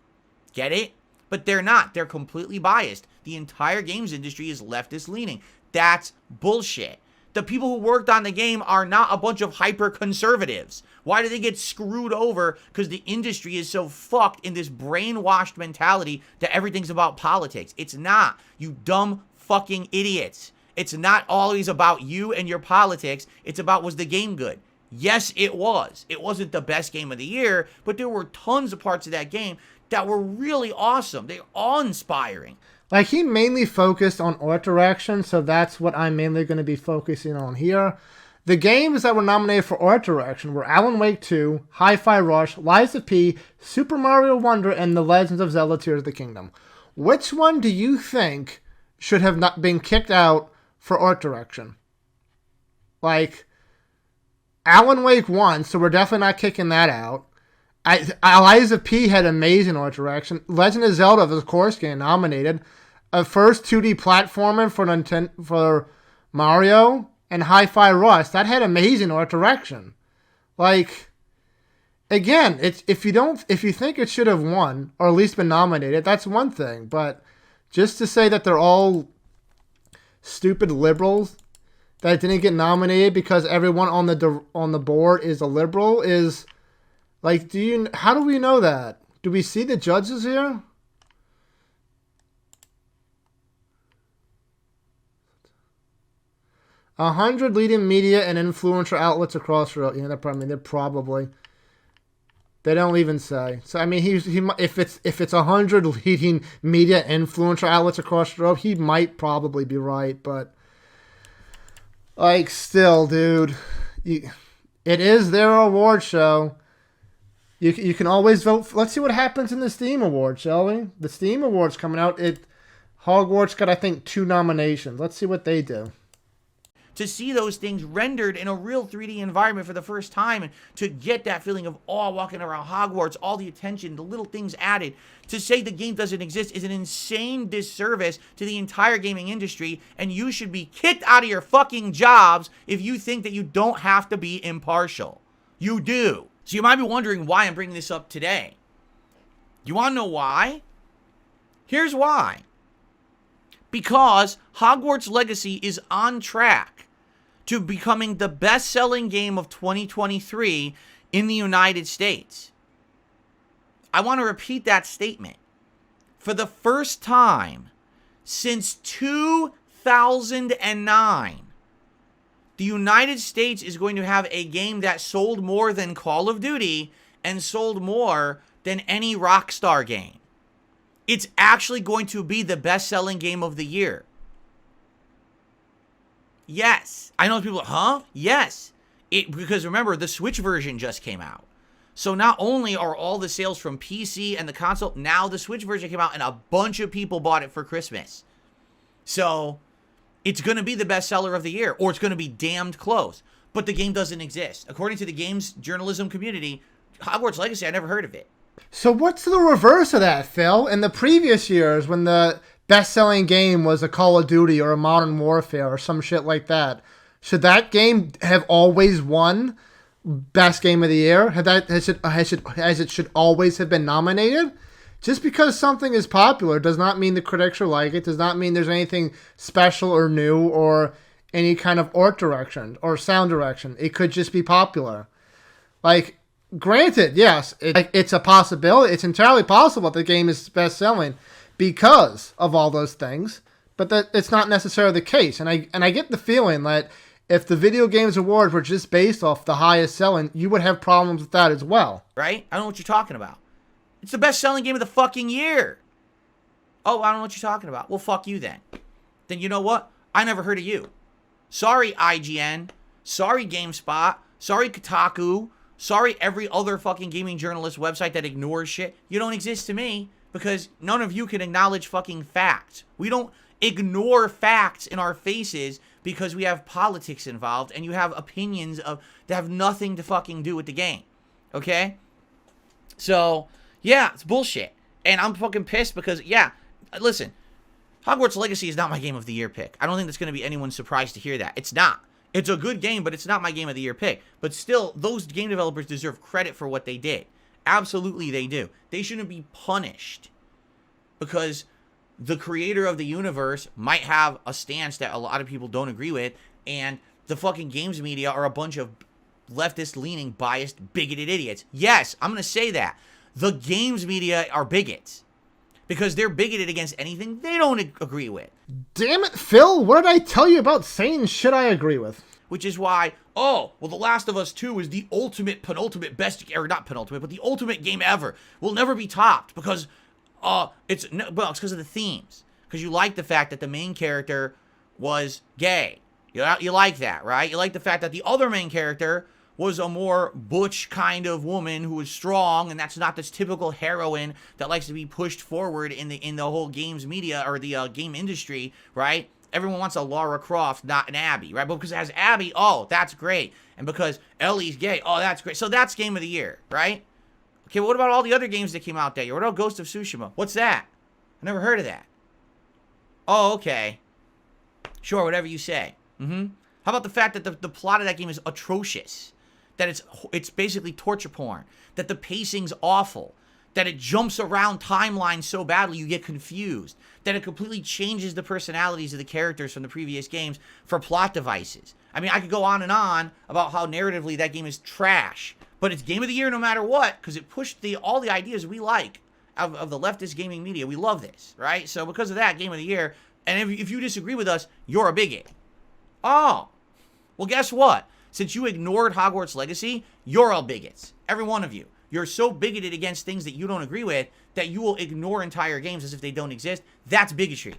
Get it? But they're not. They're completely biased. The entire games industry is leftist leaning. That's bullshit. The people who worked on the game are not a bunch of hyper-conservatives. Why do they get screwed over? Because the industry is so fucked in this brainwashed mentality that everything's about politics. It's not. You dumb fucking idiots. It's not always about you and your politics. It's about, was the game good? Yes, it was. It wasn't the best game of the year, but there were tons of parts of that game that were really awesome. They're awe-inspiring. Like, he mainly focused on art direction, so that's what I'm mainly going to be focusing on here. The games that were nominated for art direction were Alan Wake 2, Hi-Fi Rush, Lies of P, Super Mario Wonder, and The Legend of Zelda Tears of the Kingdom. Which one do you think should have not been kicked out for art direction? Like, Alan Wake won, so we're definitely not kicking that out. Lies of P had amazing art direction. Legend of Zelda, of course, getting nominated. A first 2D platformer for Mario, and Hi-Fi Rush, that had amazing art direction. Like, again, if you think it should have won or at least been nominated, that's one thing. But just to say that they're all stupid liberals that didn't get nominated because everyone on the board is a liberal is like, how do we know that? Do we see the judges here? A 100 leading media and influencer outlets across Europe. Yeah, they're probably. They don't even say. So I mean, if it's 100 leading media influencer outlets across Europe, he might probably be right. But like, still, dude, it is their award show. You can always vote. Let's see what happens in the Steam Awards, shall we? The Steam Awards coming out. Hogwarts got, I think, 2 nominations. Let's see what they do. To see those things rendered in a real 3D environment for the first time, and to get that feeling of awe walking around Hogwarts, all the attention, the little things added. To say the game doesn't exist is an insane disservice to the entire gaming industry, and you should be kicked out of your fucking jobs if you think that you don't have to be impartial. You do. So you might be wondering why I'm bringing this up today. You want to know why? Here's why. Because Hogwarts Legacy is on track to becoming the best-selling game of 2023 in the United States. I want to repeat that statement. For the first time since 2009, the United States is going to have a game that sold more than Call of Duty and sold more than any Rockstar game. It's actually going to be the best-selling game of the year. Yes. I know people, huh? Yes. Because remember, the Switch version just came out. So not only are all the sales from PC and the console, now the Switch version came out and a bunch of people bought it for Christmas. So it's going to be the best seller of the year, or it's going to be damned close. But the game doesn't exist. According to the games journalism community, Hogwarts Legacy, I never heard of it. So what's the reverse of that, Phil? In the previous years, when the best-selling game was a Call of Duty or a Modern Warfare or some shit like that, should that game have always won best game of the year? Has it should always have been nominated? Just because something is popular does not mean the critics are like it. Does not mean there's anything special or new or any kind of art direction or sound direction. It could just be popular. Like, granted, yes, it's a possibility. It's entirely possible that the game is best-selling because of all those things, but that it's not necessarily the case. And I get the feeling that if the Video Games Awards were just based off the highest selling, you would have problems with that as well. Right? I don't know what you're talking about. It's the best-selling game of the fucking year. Oh, I don't know what you're talking about. Well, fuck you then. Then you know what? I never heard of you. Sorry, IGN. Sorry, GameSpot. Sorry, Kotaku. Sorry, every other fucking gaming journalist website that ignores shit. You don't exist to me because none of you can acknowledge fucking facts. We don't ignore facts in our faces because we have politics involved and you have opinions that have nothing to fucking do with the game. Okay? So, yeah, it's bullshit. And I'm fucking pissed because, yeah, listen, Hogwarts Legacy is not my game of the year pick. I don't think that's going to be anyone's surprise to hear that. It's not. It's a good game, but it's not my game of the year pick. But still, those game developers deserve credit for what they did. Absolutely, they do. They shouldn't be punished because the creator of the universe might have a stance that a lot of people don't agree with, and the fucking games media are a bunch of leftist-leaning, biased, bigoted idiots. Yes, I'm going to say that. The games media are bigots because they're bigoted against anything they don't agree with. Damn it, Phil, what did I tell you about saying shit I agree with? which is why, oh, well, The Last of Us 2 is the penultimate best, or not penultimate, but the ultimate game ever. Will never be topped because it's because of the themes. Because you like the fact that the main character was gay. You like that, right? You like the fact that the other main character was a more butch kind of woman who was strong, and that's not this typical heroine that likes to be pushed forward in the whole games media or the game industry, right? Everyone wants a Lara Croft, not an Abby, right? But because it has Abby, oh, that's great. And because Ellie's gay, oh, that's great. So that's Game of the Year, right? Okay, what about all the other games that came out that year? What about Ghost of Tsushima? What's that? I never heard of that. Oh, okay. Sure, whatever you say. How about the fact that the plot of that game is atrocious? That it's basically torture porn, that the pacing's awful, that it jumps around timelines so badly you get confused, that it completely changes the personalities of the characters from the previous games for plot devices. I mean, I could go on and on about how narratively that game is trash, but it's Game of the Year no matter what, because it pushed all the ideas we like of the leftist gaming media. We love this, right? So because of that, Game of the Year, and if you disagree with us, you're a bigot. Oh, well, guess what? Since you ignored Hogwarts Legacy, you're all bigots. Every one of you. You're so bigoted against things that you don't agree with that you will ignore entire games as if they don't exist. That's bigotry.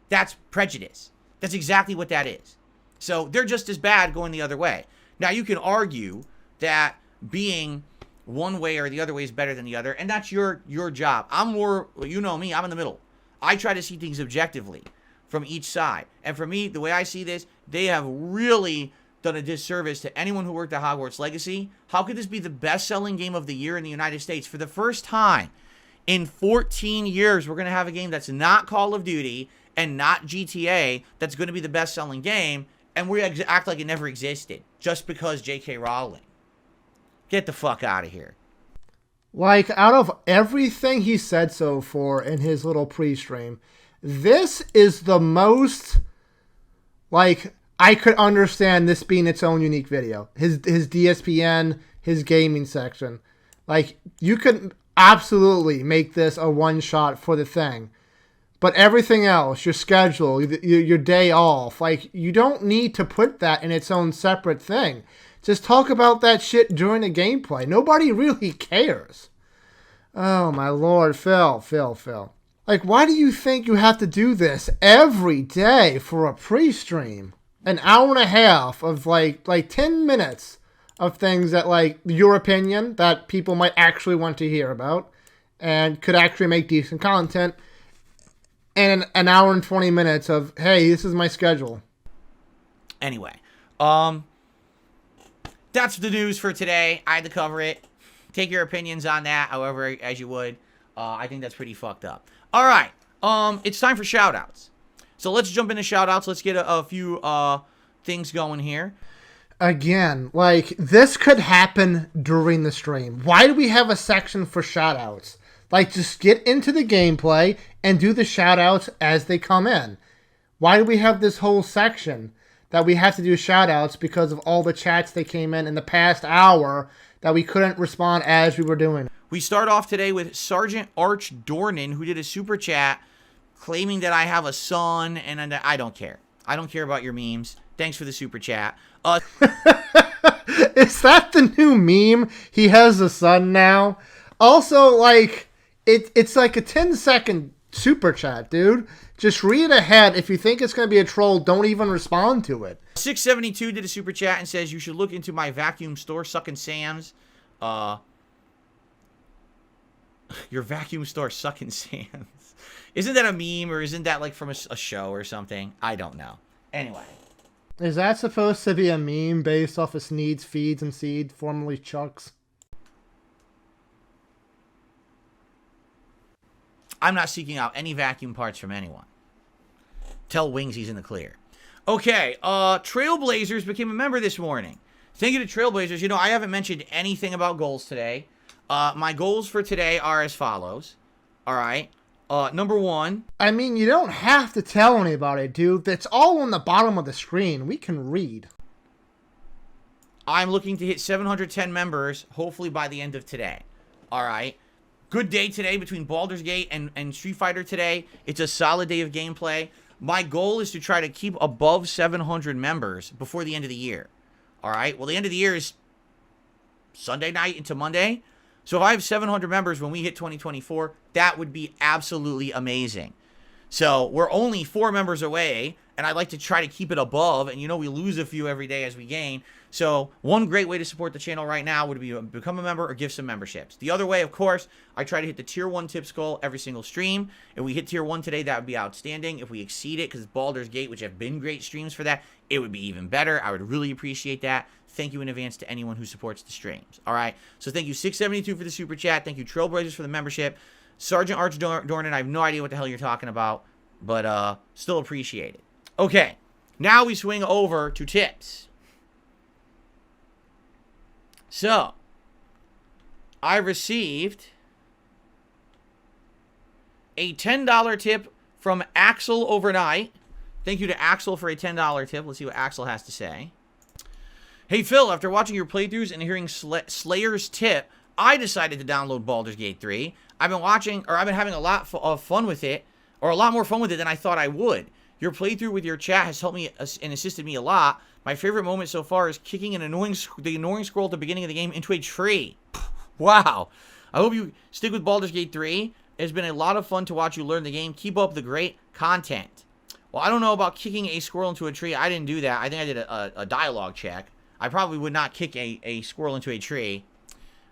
That's prejudice. That's exactly what that is. So they're just as bad going the other way. Now, you can argue that being one way or the other way is better than the other, and that's your job. I'm more, you know me, I'm in the middle. I try to see things objectively from each side. And for me, the way I see this, they have really done a disservice to anyone who worked at Hogwarts Legacy. How could this be the best-selling game of the year in the United States? For the first time in 14 years, we're going to have a game that's not Call of Duty and not GTA that's going to be the best-selling game, and we act like it never existed just because J.K. Rowling. Get the fuck out of here. Like, out of everything he said so far in his little pre-stream, this is the most, like, I could understand this being its own unique video. His DSPN, his gaming section. Like, you could absolutely make this a one-shot for the thing. But everything else, your schedule, your day off, like, you don't need to put that in its own separate thing. Just talk about that shit during the gameplay. Nobody really cares. Oh, my Lord. Phil. Like, why do you think you have to do this every day for a pre-stream? An hour and a half of like 10 minutes of things that, like, your opinion that people might actually want to hear about and could actually make decent content, and an hour and 20 minutes of, hey, this is my schedule. Anyway, that's the news for today. I had to cover it. Take your opinions on that however as you would. I think that's pretty fucked up. All right, it's time for shout-outs. So let's jump into shout-outs. Let's get a few things going here. Again, like, this could happen during the stream. Why do we have a section for shout-outs? Like, just get into the gameplay and do the shout-outs as they come in. Why do we have this whole section that we have to do shout-outs because of all the chats that came in the past hour that we couldn't respond as we were doing? We start off today with Sergeant Arch Dornan, who did a super chat claiming that I have a son, and I don't care. I don't care about your memes. Thanks for the super chat. Is that the new meme? He has a son now? Also, like, it's like a 10-second super chat, dude. Just read ahead. If you think it's going to be a troll, don't even respond to it. 672 did a super chat and says, you should look into my vacuum store sucking Sam's. Your vacuum store sucking Sam's. Isn't that a meme, or isn't that like from a show or something? I don't know. Anyway. Is that supposed to be a meme based off of Sneed's Feeds and Seed, formerly Chuck's? I'm not seeking out any vacuum parts from anyone. Tell Wings he's in the clear. Okay, Trailblazers became a member this morning. Thank you to Trailblazers. You know, I haven't mentioned anything about goals today. My goals for today are as follows. All right. Number one. I mean, you don't have to tell anybody, dude. It's all on the bottom of the screen. We can read. I'm looking to hit 710 members, hopefully by the end of today. All right. Good day today between Baldur's Gate and Street Fighter today. It's a solid day of gameplay. My goal is to try to keep above 700 members before the end of the year. All right. Well, the end of the year is Sunday night into Monday. So if I have 700 members when we hit 2024, that would be absolutely amazing. So we're only 4 members away, and I'd like to try to keep it above. And, we lose a few every day as we gain. So one great way to support the channel right now would be to become a member or give some memberships. The other way, of course, I try to hit the tier 1 tips goal every single stream. If we hit tier 1 today, that would be outstanding. If we exceed it, because Baldur's Gate, which have been great streams for that, it would be even better. I would really appreciate that. Thank you in advance to anyone who supports the streams. All right. So thank you, 672 for the super chat. Thank you, Trailblazers, for the membership. Sergeant Arch Dornan, I have no idea what the hell you're talking about, but still appreciate it. Okay. Now we swing over to tips. So, I received a $10 tip from Axel overnight. Thank you to Axel for a $10 tip. Let's see what Axel has to say. Hey, Phil, after watching your playthroughs and hearing Slayer's tip, I decided to download Baldur's Gate 3. I've been having a lot of fun with it, or a lot more fun with it than I thought I would. Your playthrough with your chat has helped me and assisted me a lot. My favorite moment so far is kicking the annoying squirrel at the beginning of the game into a tree. Wow. I hope you stick with Baldur's Gate 3. It's been a lot of fun to watch you learn the game. Keep up the great content. Well, I don't know about kicking a squirrel into a tree. I didn't do that. I think I did a dialogue check. I probably would not kick a squirrel into a tree.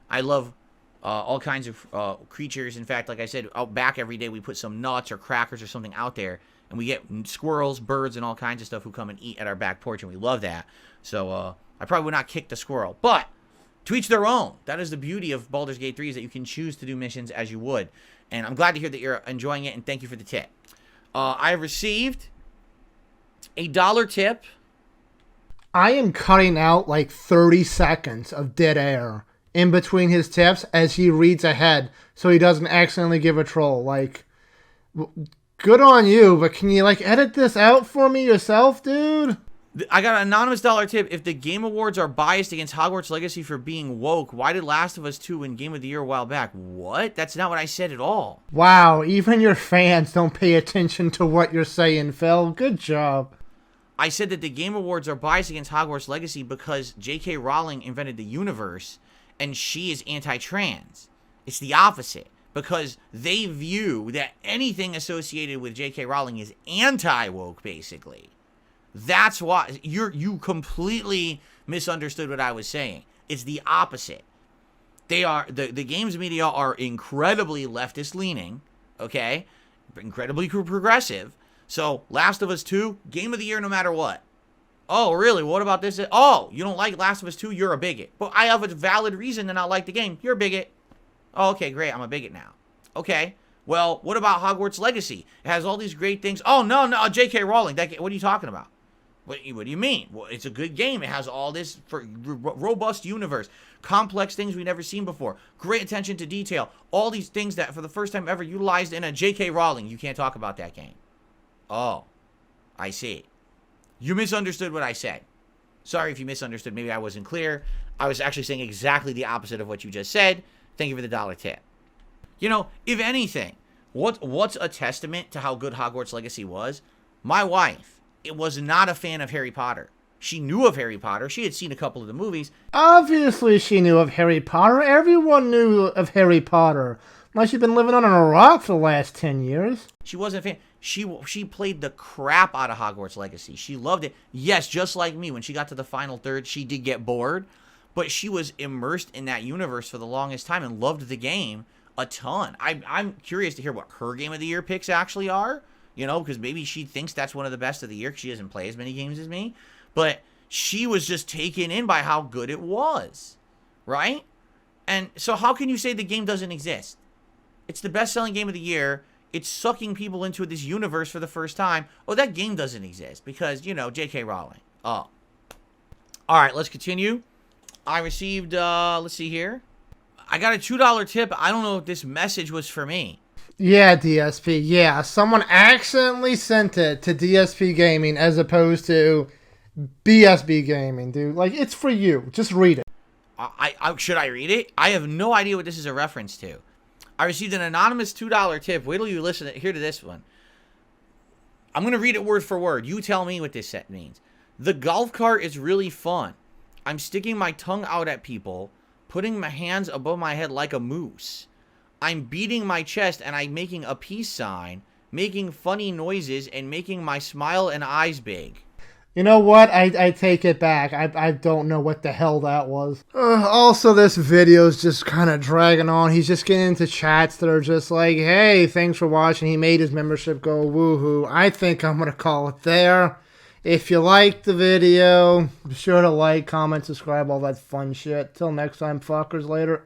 I love all kinds of creatures. In fact, like I said, out back every day we put some nuts or crackers or something out there. And we get squirrels, birds, and all kinds of stuff who come and eat at our back porch, and we love that. So I probably would not kick the squirrel. But to each their own. That is the beauty of Baldur's Gate 3, is that you can choose to do missions as you would. And I'm glad to hear that you're enjoying it, and thank you for the tip. I received a $1 tip. I am cutting out like 30 seconds of dead air in between his tips as he reads ahead so he doesn't accidentally give a troll. Like, good on you, but can you, like, edit this out for me yourself, dude? I got an anonymous $1 tip. If the Game Awards are biased against Hogwarts Legacy for being woke, why did Last of Us 2 win Game of the Year a while back? What? That's not what I said at all. Wow, even your fans don't pay attention to what you're saying, Phil. Good job. I said that the Game Awards are biased against Hogwarts Legacy because J.K. Rowling invented the universe, and she is anti-trans. It's the opposite. Because they view that anything associated with J.K. Rowling is anti-woke, basically. That's why you completely misunderstood what I was saying. It's the opposite. They are the games media are incredibly leftist leaning, okay? Incredibly progressive. So, Last of Us 2, Game of the Year no matter what. Oh, really? What about this? Oh, you don't like Last of Us 2? You're a bigot. But I have a valid reason to not like the game. You're a bigot. Oh, okay, great. I'm a bigot now. Okay. Well, what about Hogwarts Legacy? It has all these great things. Oh, no, J.K. Rowling. What are you talking about? What do you mean? Well, it's a good game. It has all this robust universe, complex things we've never seen before, great attention to detail, all these things that for the first time ever utilized in a J.K. Rowling. You can't talk about that game. Oh, I see. You misunderstood what I said. Sorry if you misunderstood. Maybe I wasn't clear. I was actually saying exactly the opposite of what you just said. Thank you for the $1 tip. You know, if anything, what's a testament to how good Hogwarts Legacy was? My wife, it was not a fan of Harry Potter. She knew of Harry Potter. She had seen a couple of the movies. Obviously she knew of Harry Potter. Everyone knew of Harry Potter. Unless you've been living on a rock for the last 10 years. She wasn't a fan. She played the crap out of Hogwarts Legacy. She loved it. Yes, just like me. When she got to the final third, she did get bored. But she was immersed in that universe for the longest time and loved the game a ton. I'm curious to hear what her Game of the Year picks actually are. You know, because maybe she thinks that's one of the best of the year because she doesn't play as many games as me. But she was just taken in by how good it was. Right? And so how can you say the game doesn't exist? It's the best-selling game of the year. It's sucking people into this universe for the first time. Oh, that game doesn't exist because, you know, J.K. Rowling. Oh. All right, let's continue. I received, let's see here. I got a $2 tip. I don't know if this message was for me. Yeah, DSP. Yeah, someone accidentally sent it to DSP Gaming as opposed to BSB Gaming, dude. Like, it's for you. Just read it. Should I read it? I have no idea what this is a reference to. I received an anonymous $2 tip. Wait till you hear to this one. I'm going to read it word for word. You tell me what this set means. The golf cart is really fun. I'm sticking my tongue out at people, putting my hands above my head like a moose. I'm beating my chest and I'm making a peace sign, making funny noises, and making my smile and eyes big. You know what? I take it back. I don't know what the hell that was. Also, this video is just kind of dragging on. He's just getting into chats that are just like, hey, thanks for watching. He made his membership go woohoo. I think I'm going to call it there. If you liked the video, be sure to like, comment, subscribe, all that fun shit. Till next time, fuckers, later.